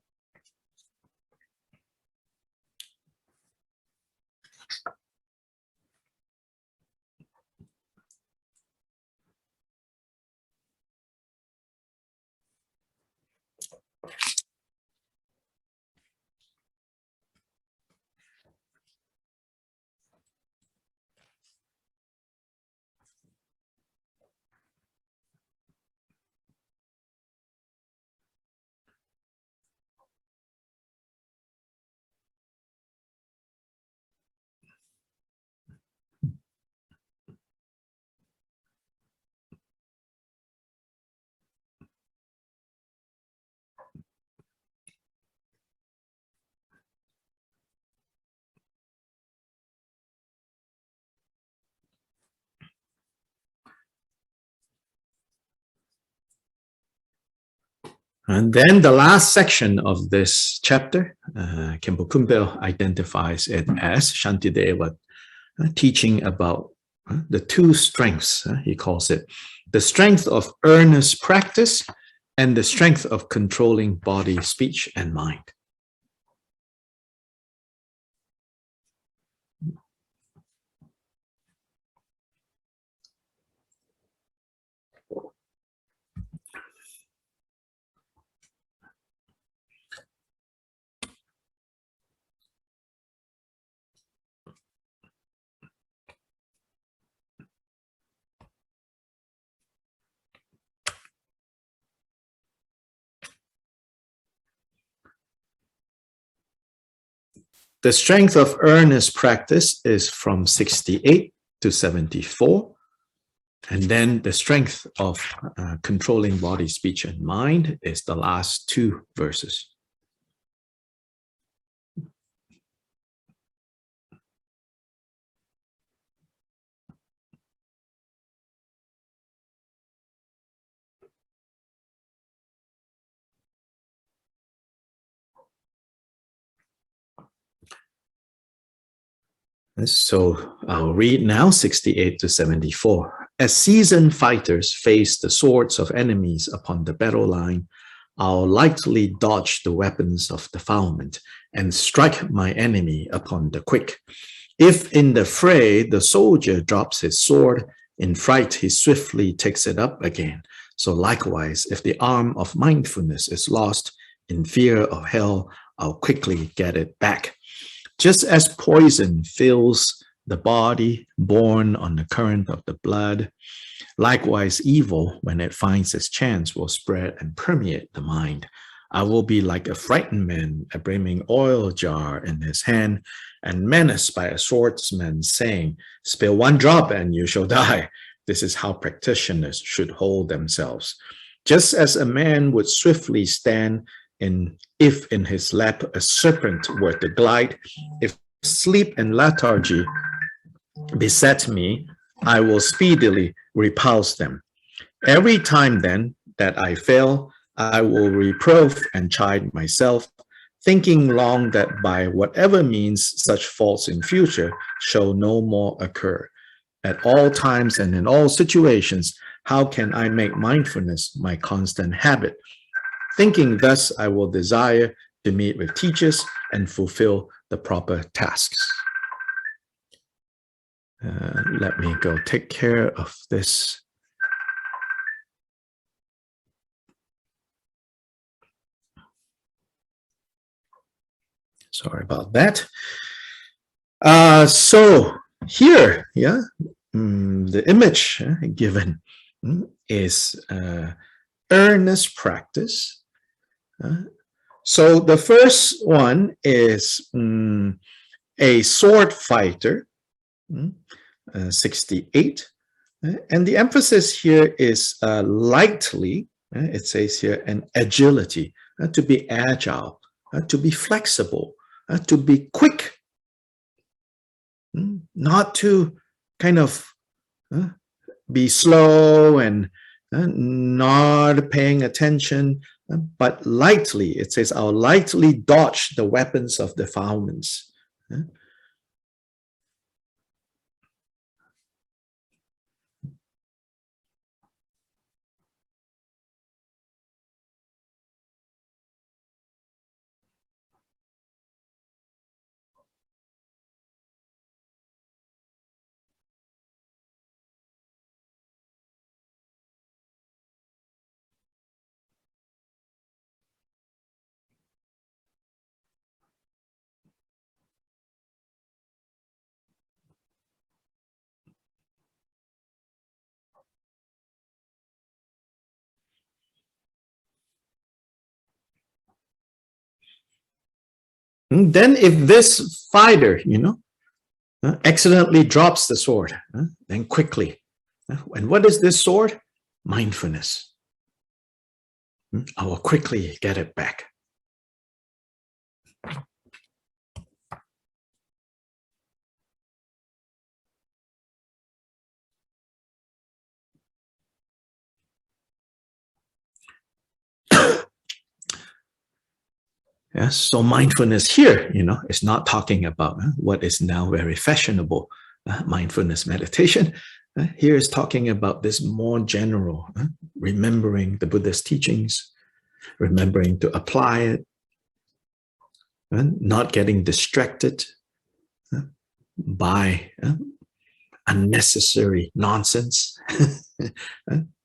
And then the last section of this chapter, Khenpo Kumbel identifies it as Shantideva teaching about the two strengths, he calls it, the strength of earnest practice and the strength of controlling body, speech, and mind. The strength of earnest practice is from 68 to 74. And then the strength of controlling body, speech, and mind is the last two verses. So I'll read now 68 to 74. As seasoned fighters face the swords of enemies upon the battle line, I'll lightly dodge the weapons of defilement and strike my enemy upon the quick. If in the fray the soldier drops his sword, in fright he swiftly takes it up again. So likewise, if the arm of mindfulness is lost, in fear of hell, I'll quickly get it back. Just as poison fills the body borne on the current of the blood, likewise evil, when it finds its chance, will spread and permeate the mind. I will be like a frightened man, a brimming oil jar in his hand, and menaced by a swordsman, saying, "Spill one drop and you shall die." This is how practitioners should hold themselves. Just as a man would swiftly stand if in his lap a serpent were to glide, if sleep and lethargy beset me, I will speedily repulse them. Every time then that I fail, I will reprove and chide myself, thinking long that by whatever means such faults in future shall no more occur. At all times and in all situations, how can I make mindfulness my constant habit? Thinking thus, I will desire to meet with teachers and fulfill the proper tasks. Let me go take care of this. Sorry about that. So here, the image given is earnest practice. So the first one is a sword fighter, 68. And the emphasis here is lightly, it says here, and agility, to be agile, to be flexible, to be quick, not to kind of be slow and not paying attention, but lightly. It says, I'll lightly dodge the weapons of defilements. Then if this fighter, accidentally drops the sword, then quickly. And what is this sword? Mindfulness. I will quickly get it back. So mindfulness here, is not talking about what is now very fashionable mindfulness meditation. Here is talking about this more general, remembering the Buddha's teachings, remembering to apply it, not getting distracted by unnecessary nonsense,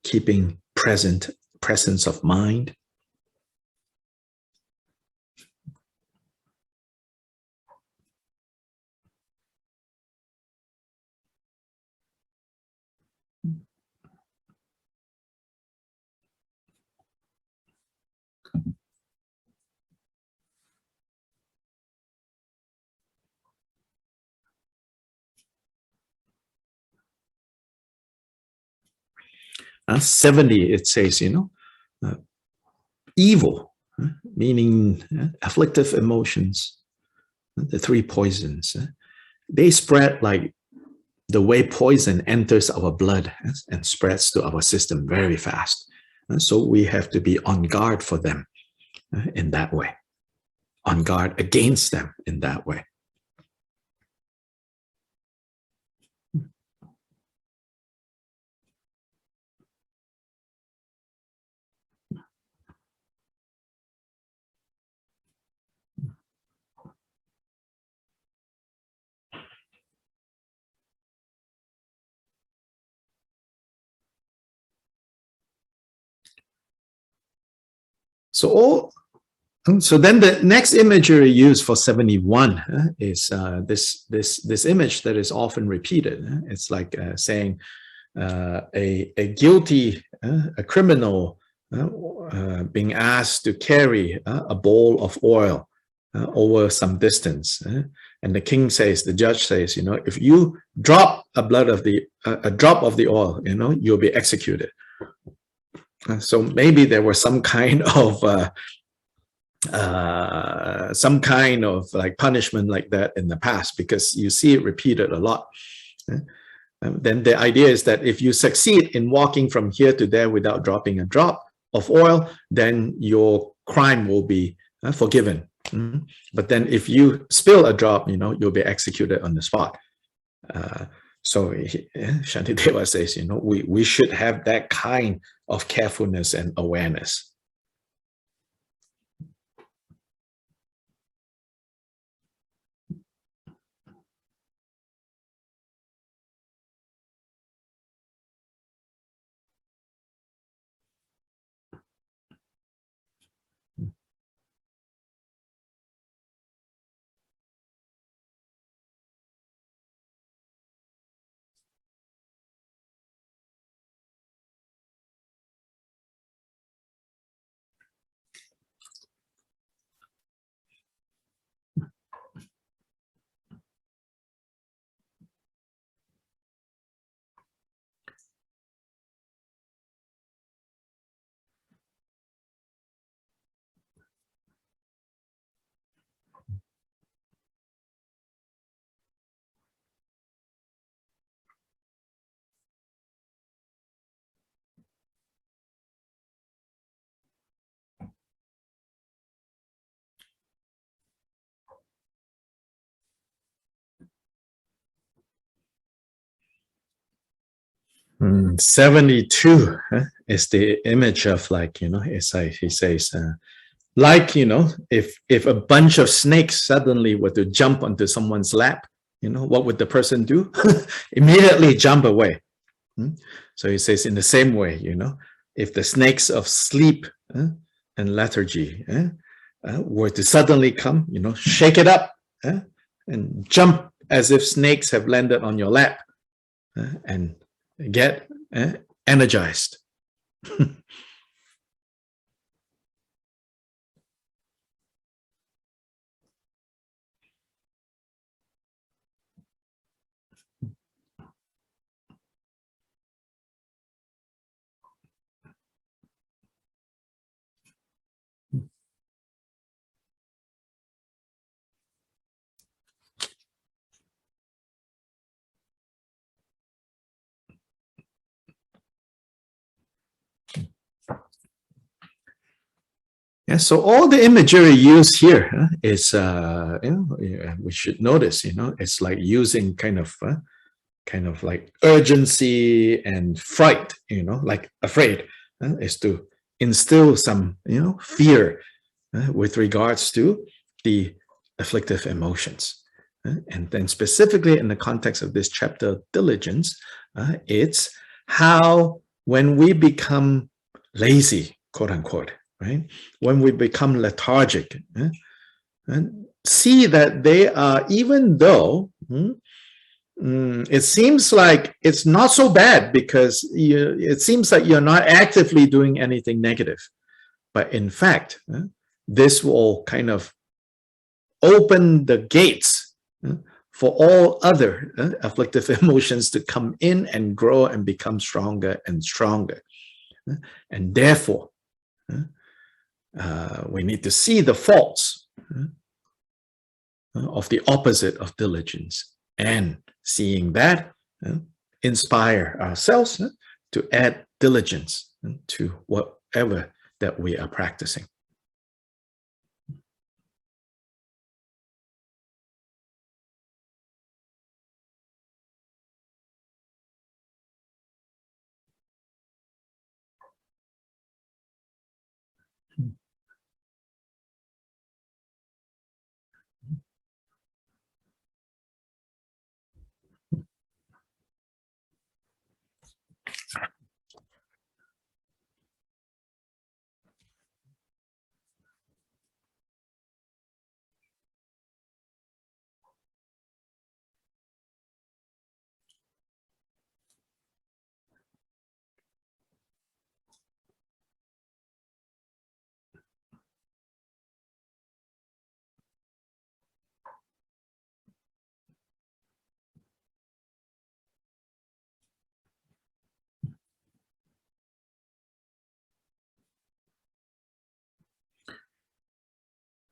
keeping presence of mind. Uh, 70, it says, evil, meaning afflictive emotions, the three poisons, they spread like the way poison enters our blood and spreads to our system very fast. So we have to be on guard for them in that way, on guard against them in that way. So then the next imagery used for 71 is this image that is often repeated. It's like saying a guilty, a criminal being asked to carry a bowl of oil over some distance. And the king says, the judge says, if you drop a drop of the oil, you'll be executed. So maybe there was some kind of like punishment like that in the past, because you see it repeated a lot. Then the idea is that if you succeed in walking from here to there without dropping a drop of oil, then your crime will be forgiven. But then if you spill a drop, you'll be executed on the spot. So Shantideva says, we should have that kind of carefulness and awareness. Mm, 72 is the image of, like, it's like he says, like, if a bunch of snakes suddenly were to jump onto someone's lap, what would the person do? Immediately jump away. So he says, in the same way, if the snakes of sleep and lethargy were to suddenly come, shake it up and jump as if snakes have landed on your lap and get energized. Yeah, so all the imagery used here is, we should notice, it's like using kind of like urgency and fright, like afraid, is to instill some, fear with regards to the afflictive emotions. And then specifically in the context of this chapter, diligence, it's how when we become lazy, quote unquote, right? When we become lethargic, and see that they are, even though it seems like it's not so bad because it seems like you're not actively doing anything negative. But in fact, this will kind of open the gates for all other afflictive emotions to come in and grow and become stronger and stronger. And therefore, we need to see the faults of the opposite of diligence, and seeing that inspire ourselves to add diligence to whatever that we are practicing.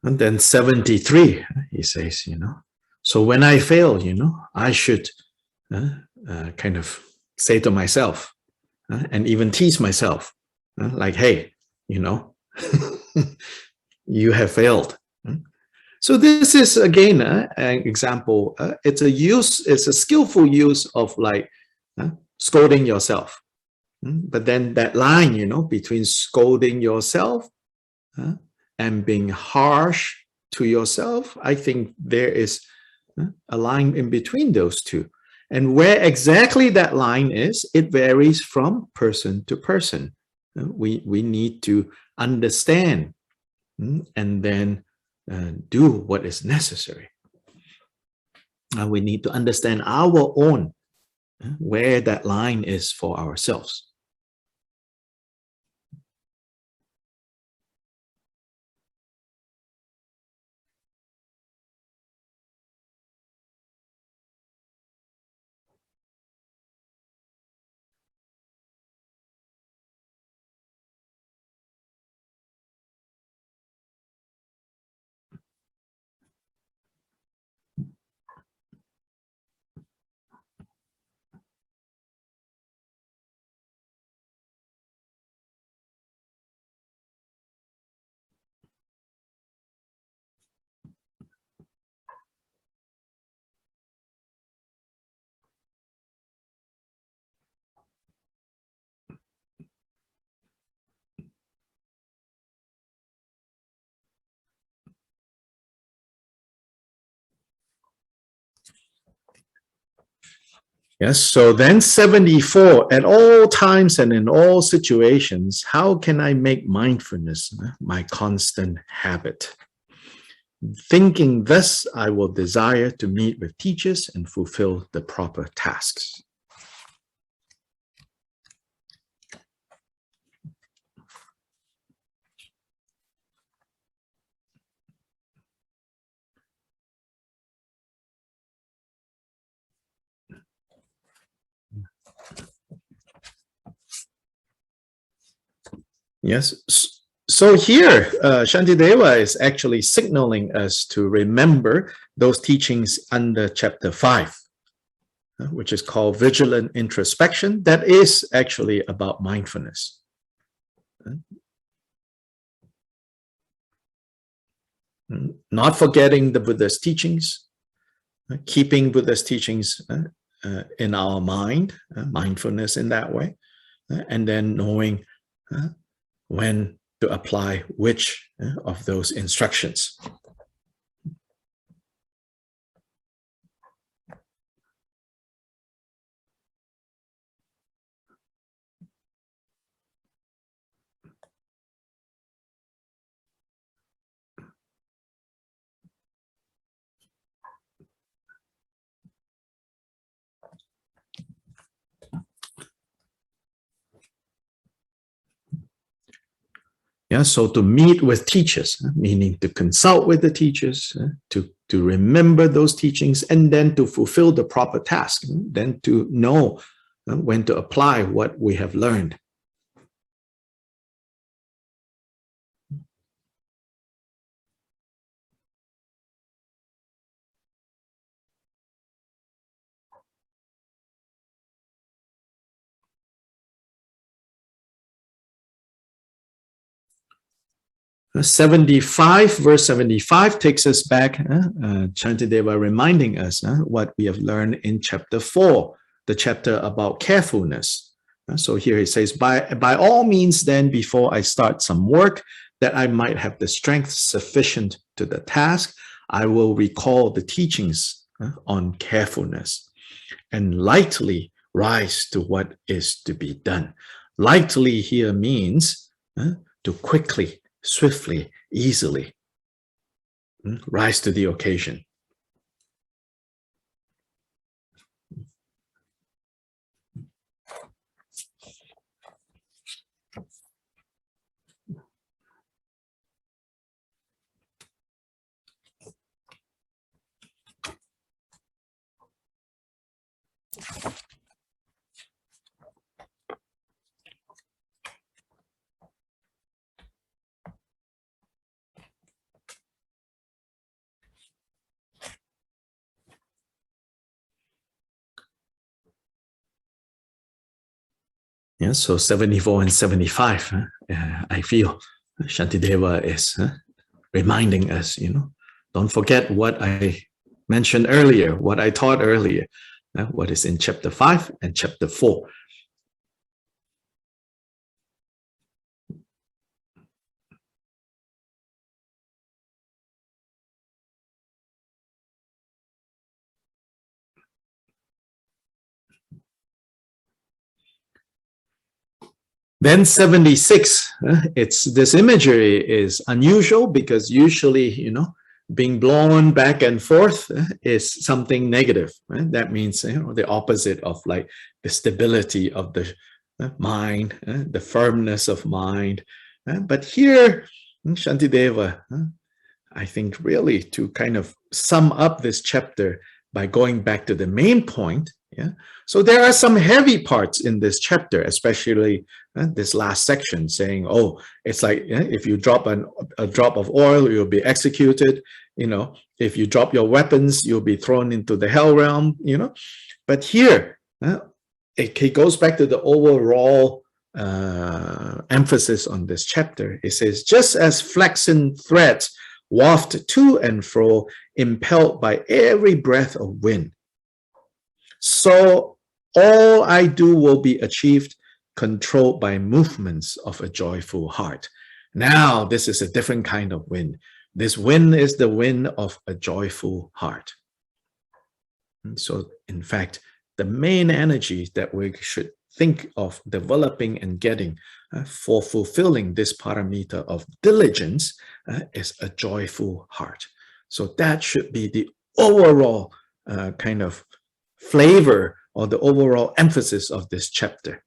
And then 73, he says, so when I fail, I should kind of say to myself and even tease myself, like, hey, you have failed. So this is again an example. It's a skillful use of like scolding yourself. But then that line, between scolding yourself and being harsh to yourself, I think there is a line in between those two. And where exactly that line is, it varies from person to person. We need to understand and then do what is necessary. We need to understand our own, where that line is for ourselves. Yes, so then 74, at all times and in all situations, how can I make mindfulness my constant habit? Thinking thus, I will desire to meet with teachers and fulfill the proper tasks. Yes. So here, Shantideva is actually signaling us to remember those teachings under chapter 5, which is called Vigilant Introspection. That is actually about mindfulness. not forgetting the Buddha's teachings, keeping Buddha's teachings in our mind, mindfulness in that way, and then knowing when to apply which of those instructions. Yeah, so to meet with teachers, meaning to consult with the teachers, to remember those teachings, and then to fulfill the proper task, then to know when to apply what we have learned. Verse 75 takes us back, Shantideva reminding us what we have learned in chapter 4, the chapter about carefulness. So here he says, by all means then, before I start some work, that I might have the strength sufficient to the task, I will recall the teachings on carefulness and lightly rise to what is to be done. Lightly here means to quickly, swiftly, easily rise to the occasion. Yeah, so 74 and 75, I feel Shantideva is reminding us, don't forget what I mentioned earlier, what I taught earlier, what is in chapter 5 and chapter 4. Then 76, this imagery is unusual because usually, being blown back and forth is something negative. Right? That means, the opposite of like the stability of the mind, the firmness of mind. But here, Shantideva, I think really to kind of sum up this chapter by going back to the main point. Yeah. So there are some heavy parts in this chapter, especially this last section saying, oh, it's like if you drop a drop of oil, you'll be executed. If you drop your weapons, you'll be thrown into the hell realm. But here, it goes back to the overall emphasis on this chapter. It says, just as flaxen threads waft to and fro, impelled by every breath of wind, so all I do will be achieved, controlled by movements of a joyful heart. Now, this is a different kind of wind. This wind is the wind of a joyful heart. And so, in fact, the main energy that we should think of developing and getting for fulfilling this paramita of diligence is a joyful heart. So that should be the overall kind of flavor or the overall emphasis of this chapter.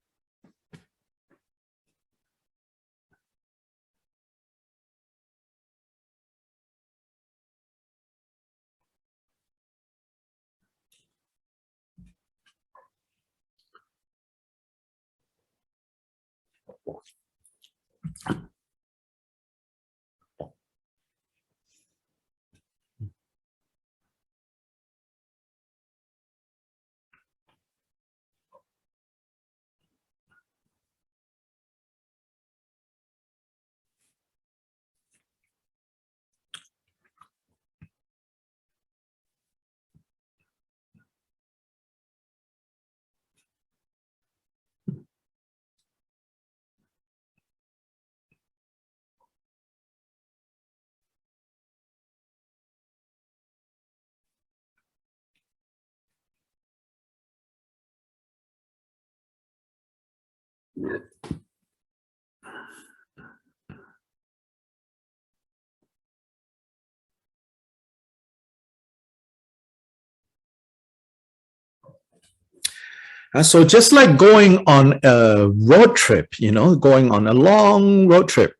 So just like going on a road trip, going on a long road trip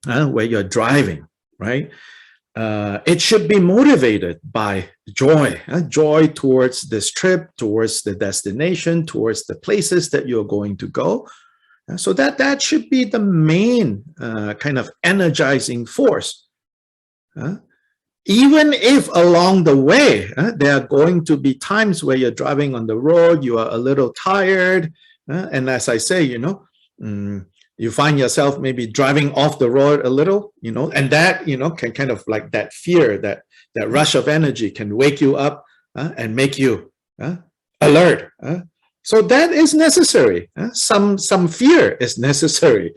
where you're driving, right? It should be motivated by joy, joy towards this trip, towards the destination, towards the places that you're going to go. So that should be the main kind of energizing force. Even if along the way, there are going to be times where you're driving on the road, you are a little tired. And as I say, you find yourself maybe driving off the road a little, and that, can kind of like that fear, that rush of energy can wake you up and make you alert. So that is necessary. Some fear is necessary.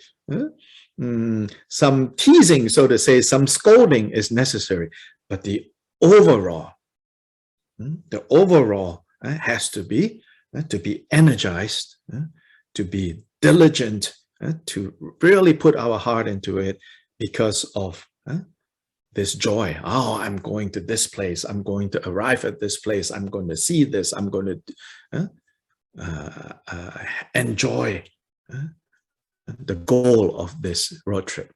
Some teasing, so to say, some scolding is necessary. But the overall has to be energized, to be diligent, to really put our heart into it because of this joy. Oh, I'm going to this place. I'm going to arrive at this place. I'm going to see this. I'm going to enjoy the goal of this road trip.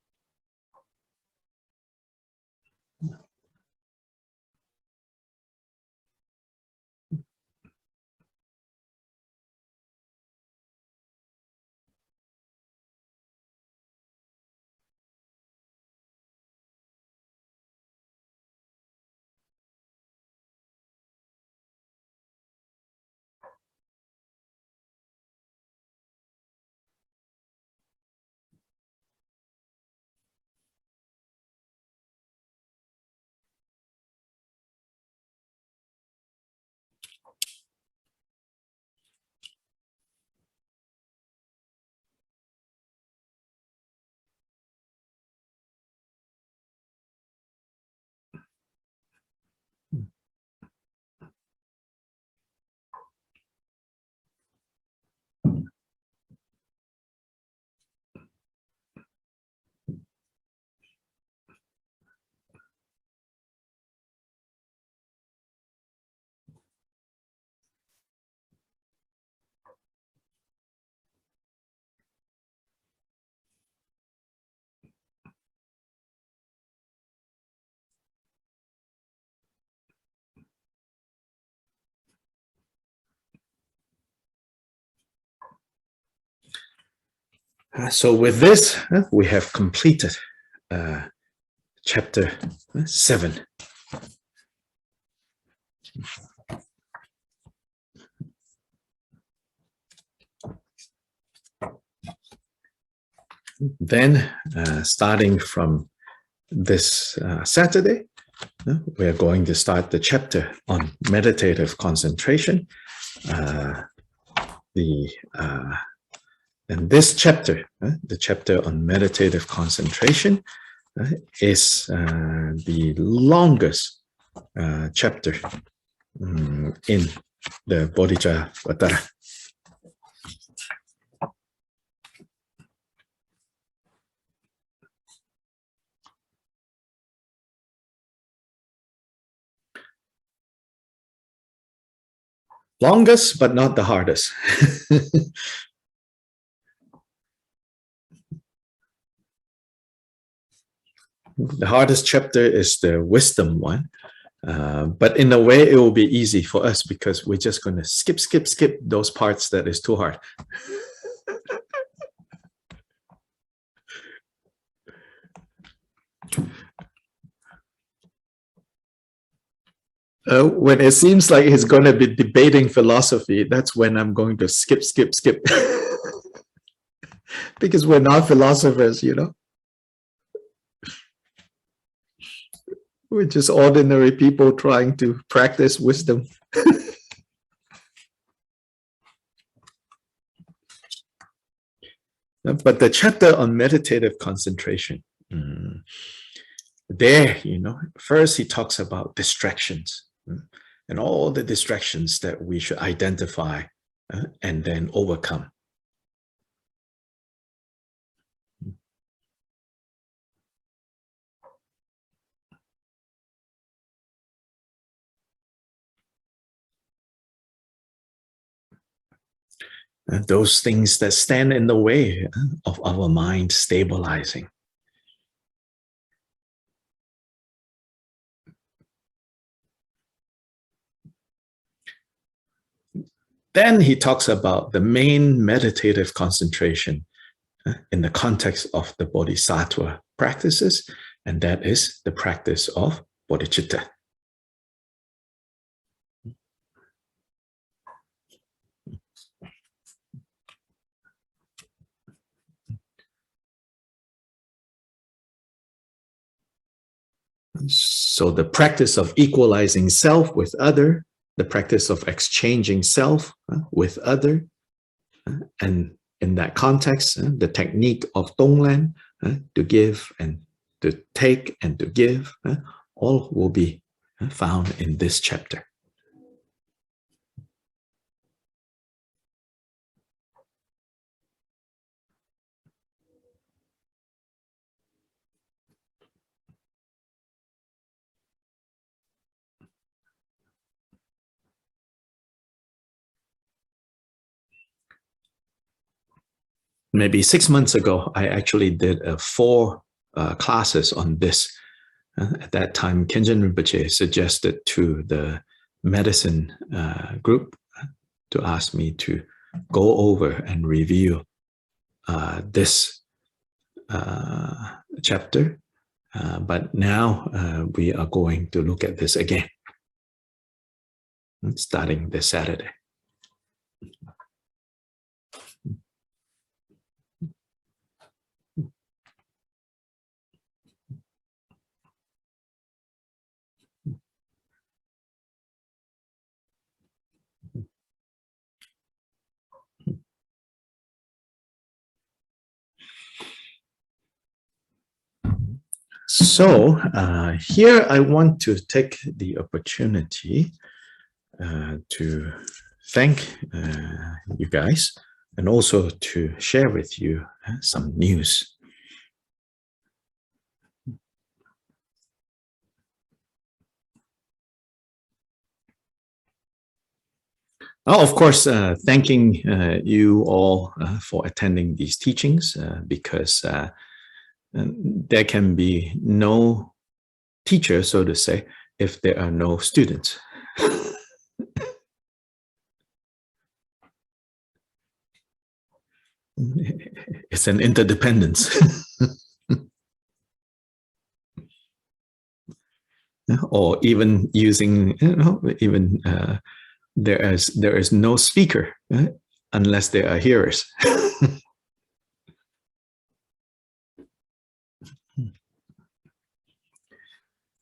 So with this, we have completed chapter 7. Then, starting from this Saturday, we are going to start the chapter on meditative concentration. And this chapter, the chapter on meditative concentration, is the longest chapter in the Bodhicharyavatara. Longest, but not the hardest. The hardest chapter is the wisdom one. But in a way, it will be easy for us because we're just going to skip those parts that is too hard. When it seems like he's going to be debating philosophy, that's when I'm going to skip. Because we're not philosophers, We're just ordinary people trying to practice wisdom. But the chapter on meditative concentration, there, first he talks about distractions and all the distractions that we should identify and then overcome. those things that stand in the way of our mind stabilizing. Then he talks about the main meditative concentration in the context of the Bodhisattva practices, and that is the practice of bodhicitta. So the practice of equalizing self with other, the practice of exchanging self with other, and in that context, the technique of Donglan, to give and to take and to give, all will be found in this chapter. Maybe 6 months ago, I actually did 4 classes on this. At that time, Kenjen Rinpoche suggested to the medicine group to ask me to go over and review this chapter. But now we are going to look at this again, starting this Saturday. So here I want to take the opportunity to thank you guys and also to share with you some news. Oh, of course, thanking you all for attending these teachings because there can be no teacher, so to say, if there are no students. It's an interdependence. Or even using, even there is no speaker unless there are hearers.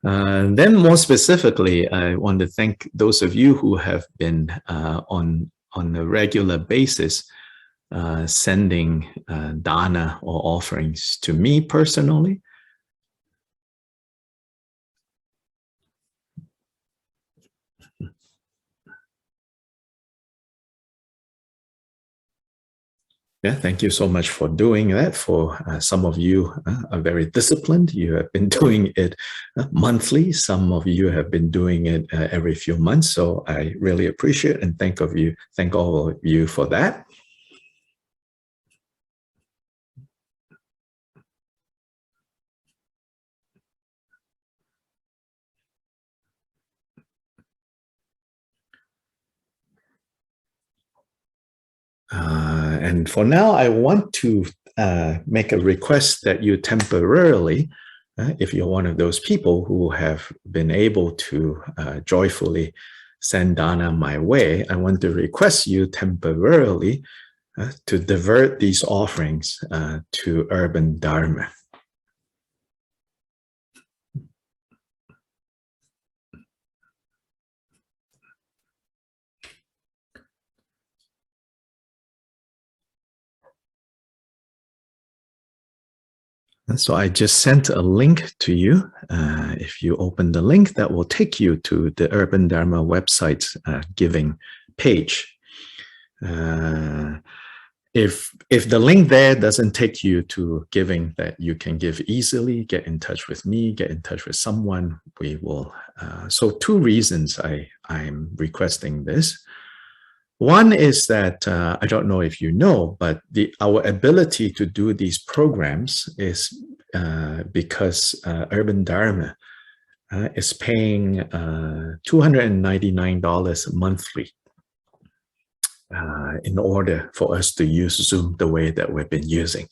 Then more specifically, I want to thank those of you who have been on a regular basis sending dana or offerings to me personally. Yeah, thank you so much for doing that. For some of you are very disciplined. You have been doing it monthly. Some of you have been doing it every few months. So I really appreciate and thank all of you for that. And for now, I want to make a request that you temporarily, if you're one of those people who have been able to joyfully send dana my way, I want to request you temporarily to divert these offerings to urban dharma. So I just sent a link to you. If you open the link, that will take you to the Urban Dharma website's giving page. If the link there doesn't take you to giving that you can give easily, get in touch with me, get in touch with someone, we will. So 2 reasons I'm requesting this. One is that, I don't know if you know, but our ability to do these programs is because Urban Dharma is paying $299 monthly in order for us to use Zoom the way that we've been using.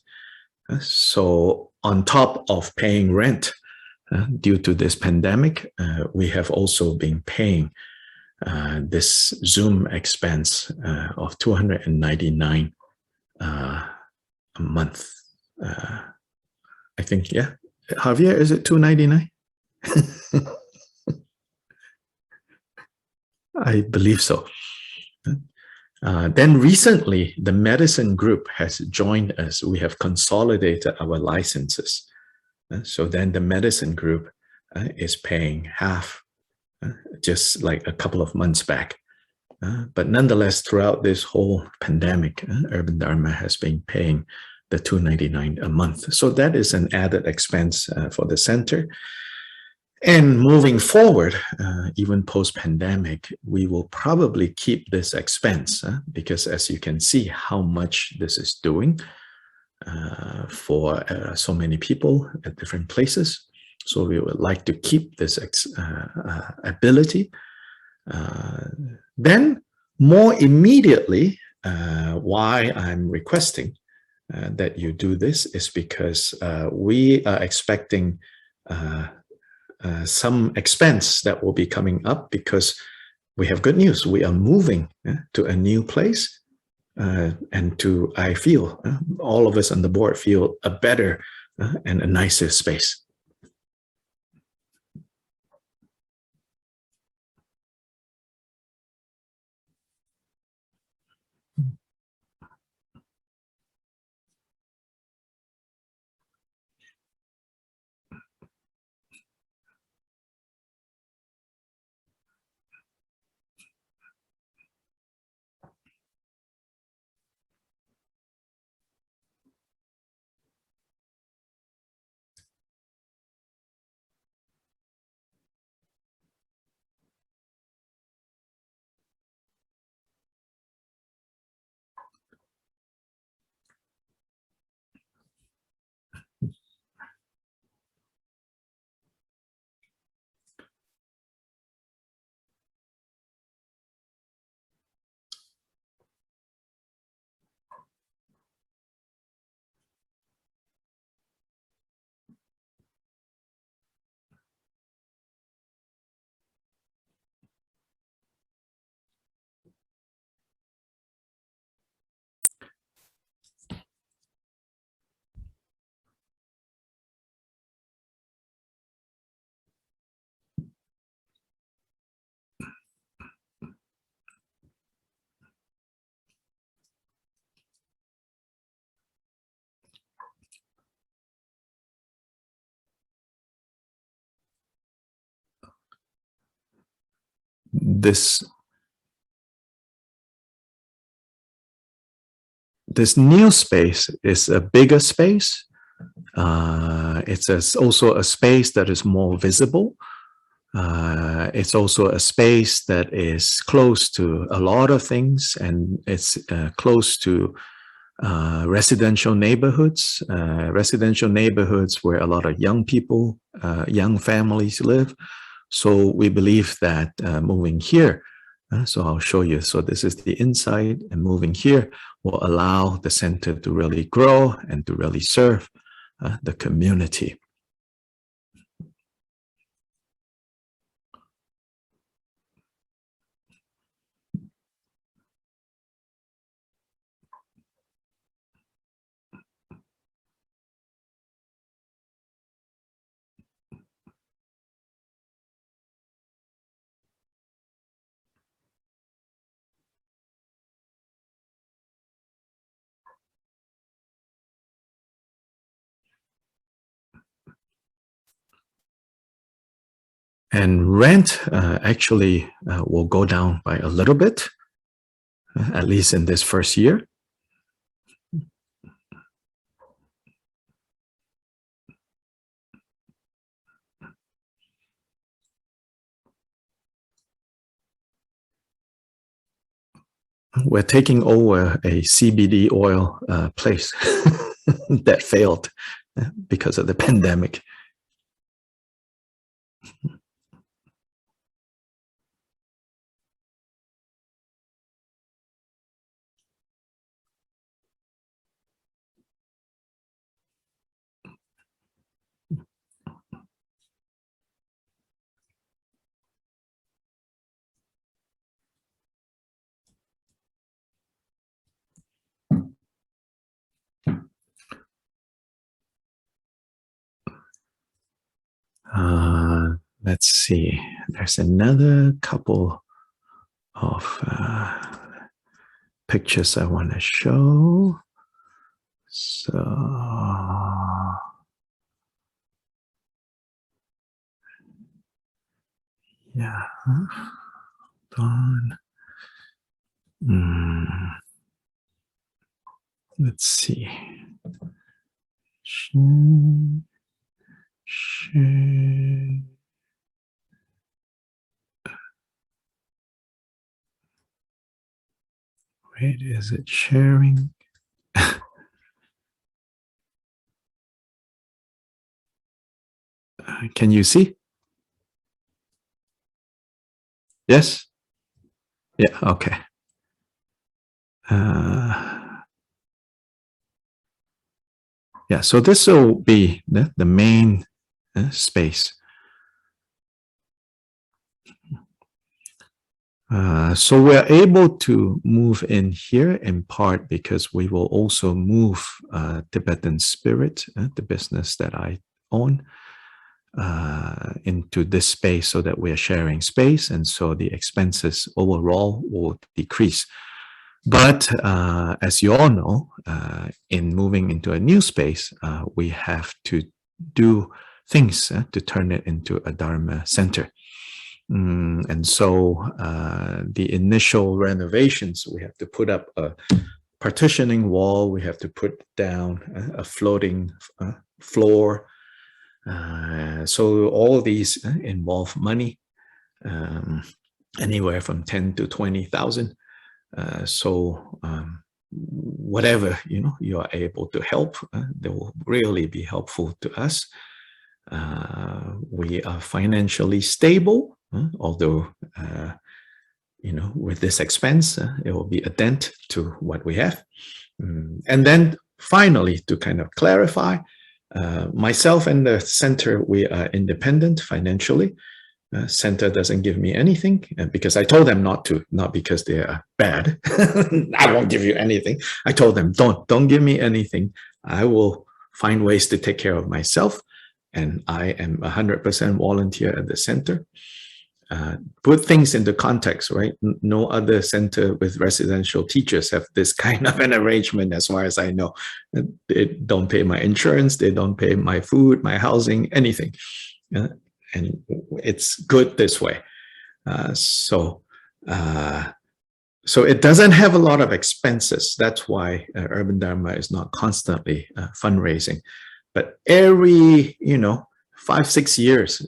So on top of paying rent due to this pandemic, we have also been paying this Zoom expense of $299 a month. I think, yeah. Javier, is it $299? I believe so. Then recently, the medicine group has joined us. We have consolidated our licenses. So then the medicine group is paying half, just like a couple of months back. But nonetheless, throughout this whole pandemic, Urban Dharma has been paying the $299 a month. So that is an added expense for the center. And moving forward, even post-pandemic, we will probably keep this expense because as you can see how much this is doing for so many people at different places. So we would like to keep this ability. Then more immediately, why I'm requesting that you do this is because we are expecting some expense that will be coming up because we have good news. We are moving to a new place and to, I feel, all of us on the board feel a better and a nicer space. This new space is a bigger space. It's also a space that is more visible. It's also a space that is close to a lot of things, and it's close to residential neighborhoods where a lot of young people, young families live. So we believe that moving here, so I'll show you. So this is the inside, and moving here will allow the center to really grow and to really serve the community. And rent actually will go down by a little bit, at least in this first year. we're taking over a CBD oil place that failed because of the pandemic. Let's see. There's another couple of pictures I want to show. So, yeah. Hold on. Let's see. Wait, is it sharing? Can you see? Yes? Yeah, okay. Yeah, so this will be the main space. So we're able to move in here in part because we will also move Tibetan Spirit, the business that I own, into this space so that we're sharing space. And so the expenses overall will decrease. But as you all know, in moving into a new space, we have to do things to turn it into a Dharma center. And so the initial renovations, we have to put up a partitioning wall, we have to put down a floating floor. So all these involve money, anywhere from 10 to 20,000. So whatever you are able to help, they will really be helpful to us. We are financially stable, although with this expense, it will be a dent to what we have. And then finally, to kind of clarify, myself and the center, we are independent financially. Center doesn't give me anything because I told them not to, not because they are bad. I won't give you anything. I told them, don't give me anything. I will find ways to take care of myself. And I am 100% volunteer at the center. Put things into context, right? No other center with residential teachers have this kind of an arrangement, as far as I know. They don't pay my insurance, they don't pay my food, my housing, anything. And it's good this way. So it doesn't have a lot of expenses. That's why Urban Dharma is not constantly fundraising. But every 5-6 years,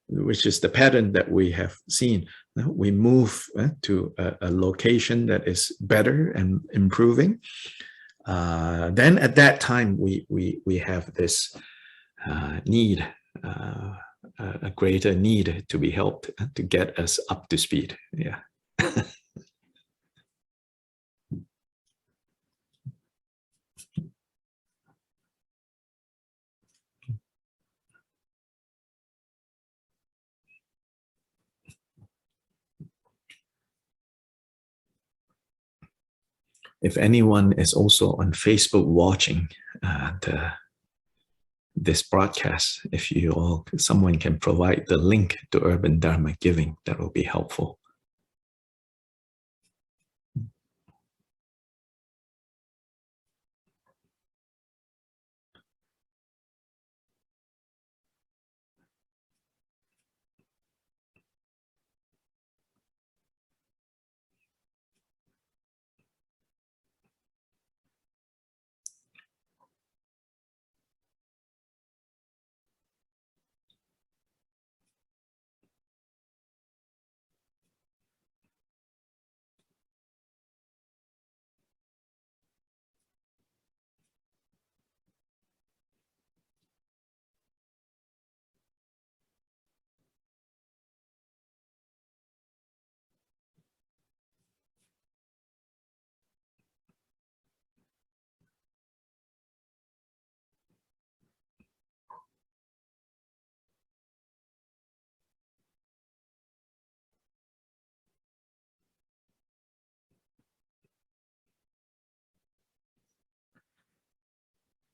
which is the pattern that we have seen, we move to a location that is better and improving. Then at that time we have this need, a greater need to be helped to get us up to speed. Yeah. If anyone is also on Facebook watching this broadcast, if someone can provide the link to Urban Dharma Giving, that will be helpful.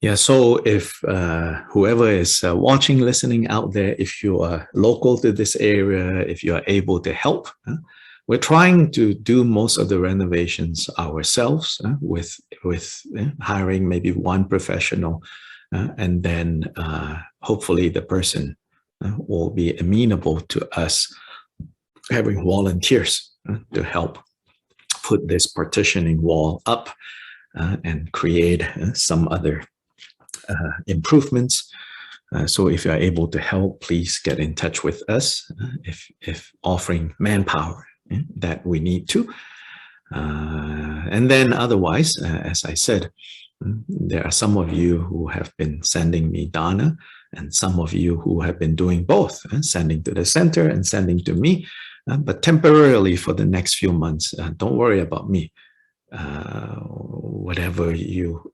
Yeah, so if whoever is watching, listening out there, if you are local to this area, if you are able to help, we're trying to do most of the renovations ourselves with hiring maybe one professional, and then hopefully the person will be amenable to us having volunteers to help put this partitioning wall up and create some other improvements. So if you are able to help, please get in touch with us if offering manpower that we need to. And then otherwise, as I said, there are some of you who have been sending me dana, and some of you who have been doing both, sending to the center and sending to me. But temporarily for the next few months, don't worry about me. Whatever you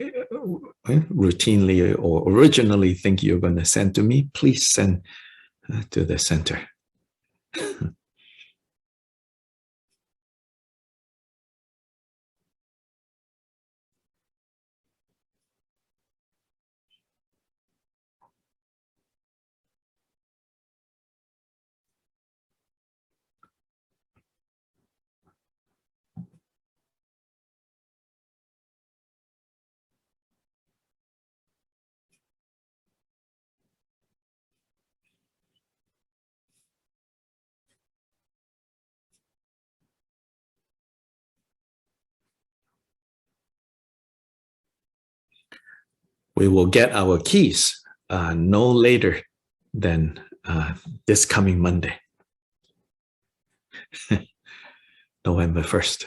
routinely or originally think you're going to send to me, please send to the center. We will get our keys no later than this coming Monday, November 1st.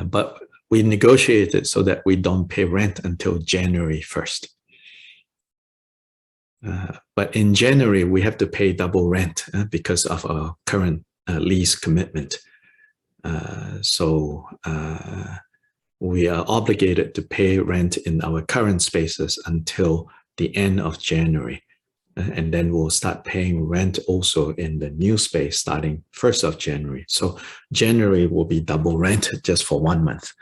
But we negotiated so that we don't pay rent until January 1st. But in January, we have to pay double rent because of our current lease commitment. So we are obligated to pay rent in our current spaces until the end of January. And then we'll start paying rent also in the new space starting 1st of January. So January will be double rent just for 1 month.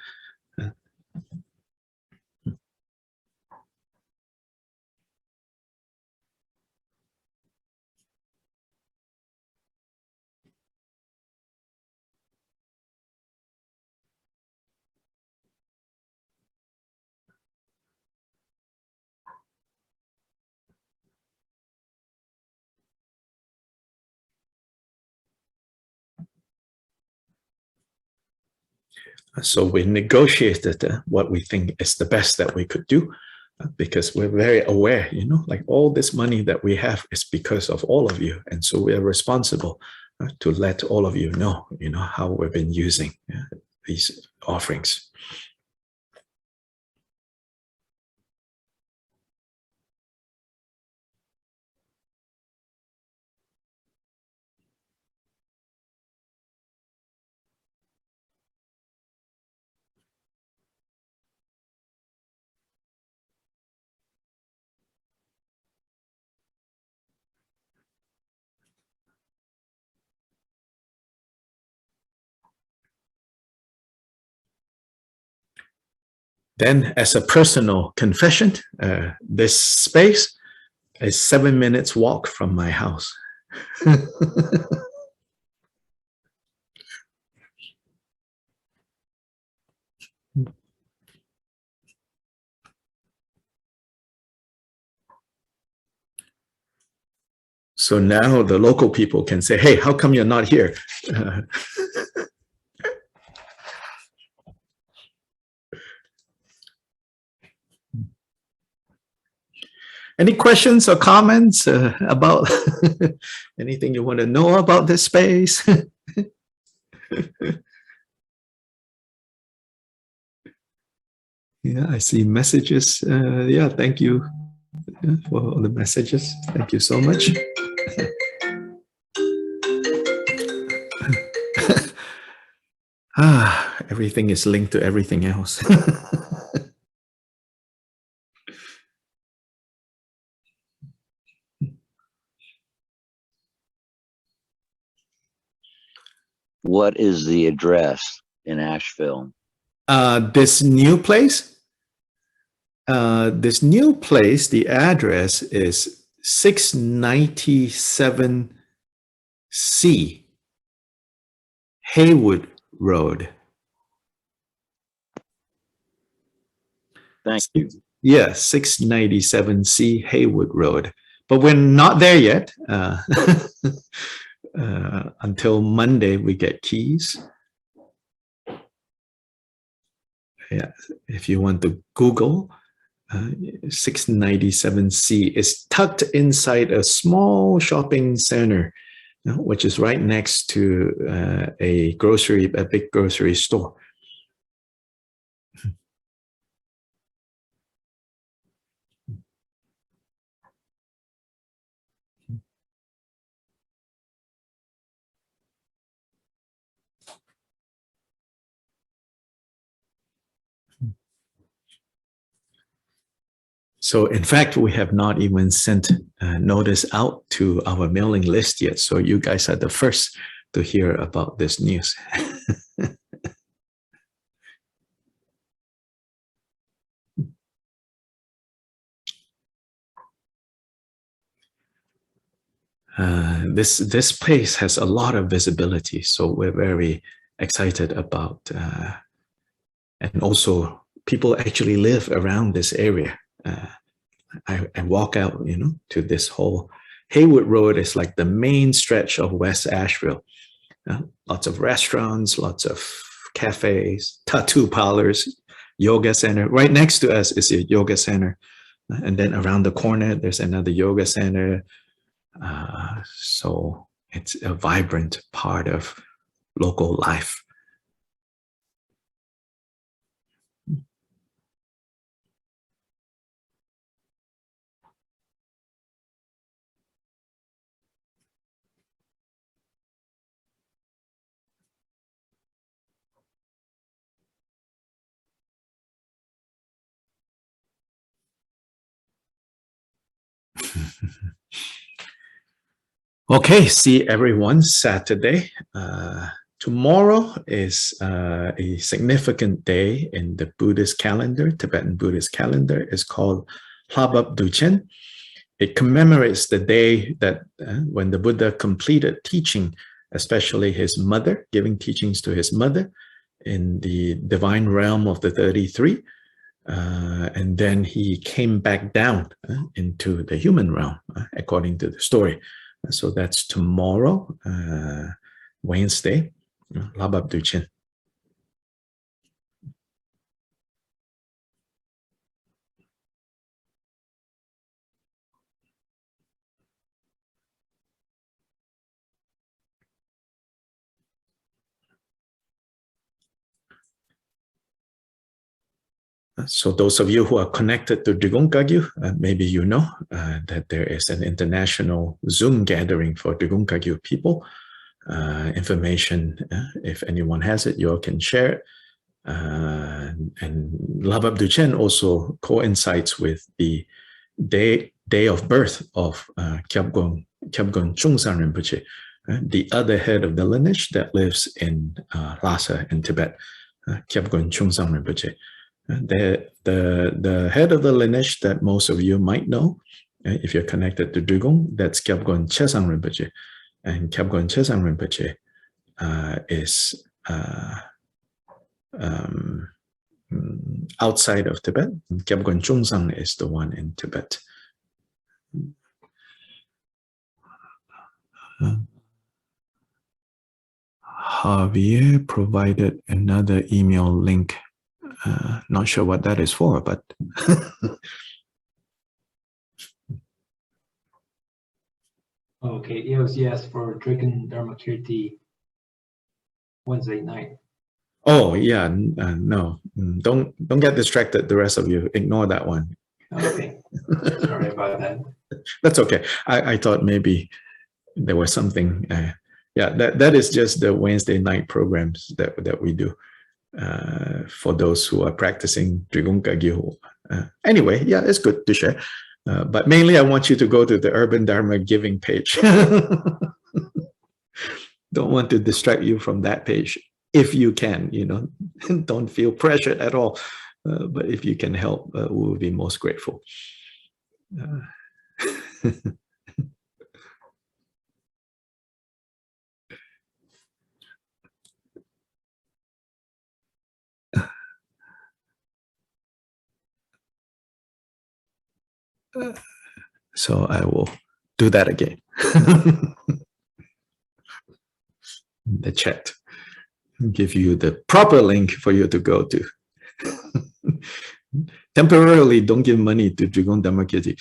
So we negotiated what we think is the best that we could do, because we're very aware, like all this money that we have is because of all of you. And so we are responsible to let all of you know, how we've been using these offerings. Then as a personal confession, this space is 7 minutes walk from my house. So now the local people can say, hey, how come you're not here? Any questions or comments about anything you want to know about this space? Yeah, I see messages. Yeah, thank you for all the messages. Thank you so much. Everything is linked to everything else. What is the address in Asheville? This new place? This new place, the address is 697C Haywood Road. Thank you. Yeah, 697C Haywood Road. But we're not there yet. Until Monday, we get keys. Yeah, if you want to Google, 697C is tucked inside a small shopping center, which is right next to a big grocery store. So in fact, we have not even sent notice out to our mailing list yet. So you guys are the first to hear about this news. This place has a lot of visibility, so we're very excited about, and also people actually live around this area. I walk out, to this whole Haywood Road is like the main stretch of West Asheville. Lots of restaurants, lots of cafes, tattoo parlors, yoga center. Right next to us is a yoga center. And then around the corner, there's another yoga center. So it's a vibrant part of local life. Okay, see everyone Saturday. Tomorrow is a significant day in the Buddhist calendar, Tibetan Buddhist calendar. It's called Hlabab Duchen. It commemorates the day that when the Buddha completed teaching, especially his mother, giving teachings to his mother in the divine realm of the 33. And then he came back down into the human realm, according to the story. So that's tomorrow, Wednesday, Hlabab Duchen. So those of you who are connected to Drigong Kagyu, maybe you know that there is an international Zoom gathering for Drigong Kagyu people. Information, if anyone has it, you all can share it. And Hlabab Duchen also coincides with the day of birth of Kyabgon Chungsan Rinpoche, the other head of the lineage that lives in Lhasa in Tibet, Kyabgon Chungsan Rinpoche. The head of the lineage that most of you might know, if you're connected to Drigong, that's Kyabgon Chesang Rinpoche. And Kyabgon Chesang Rinpoche is outside of Tibet. Kyabgon Chungsan is the one in Tibet. Javier provided another email link. Not sure what that is for, but okay, it was yes for Dragon Dharmakirti Wednesday night. Oh yeah, no, don't get distracted. The rest of you, ignore that one. Okay, sorry about that. That's okay. I thought maybe there was something. Yeah, that is just the Wednesday night programs that we do. For those who are practicing Drigong Kagyu. Anyway, yeah, it's good to share. But mainly I want you to go to the Urban Dharma Giving page. Don't want to distract you from that page if you can, don't feel pressured at all. But if you can help, we will be most grateful. So I will do that again. The chat. Give you the proper link for you to go to. Temporarily, don't give money to Drikung Dharmakirti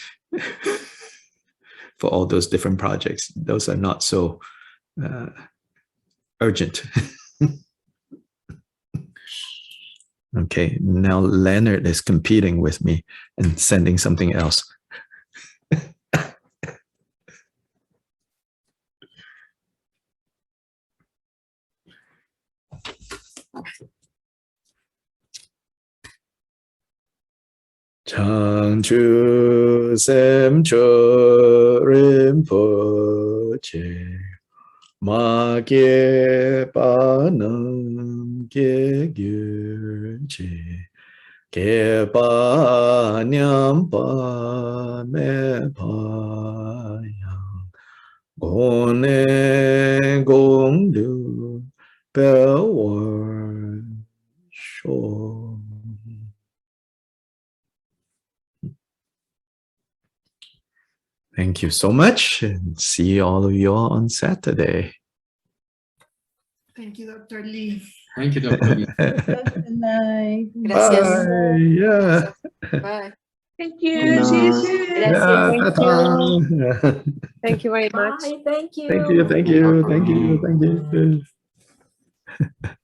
for all those different projects. Those are not so urgent. Okay, now Leonard is competing with me and sending something else. Changchu Semcho Rinpoche Ma Ge Pa Nam Ge Gyurche Ge Pa Nyam Pa Me Pa Yang Gone Gong Du Bel War Shor. Thank you so much, and see all of you all on Saturday. Thank you, Dr. Lee. Thank you, Dr. Lee. Good night. Gracias. Bye. Yeah. Bye. Thank you. See you soon. Yeah. Thank Ta-ta. Thank you very much. Bye. Thank you. Thank you. Thank you. Thank you. Thank you.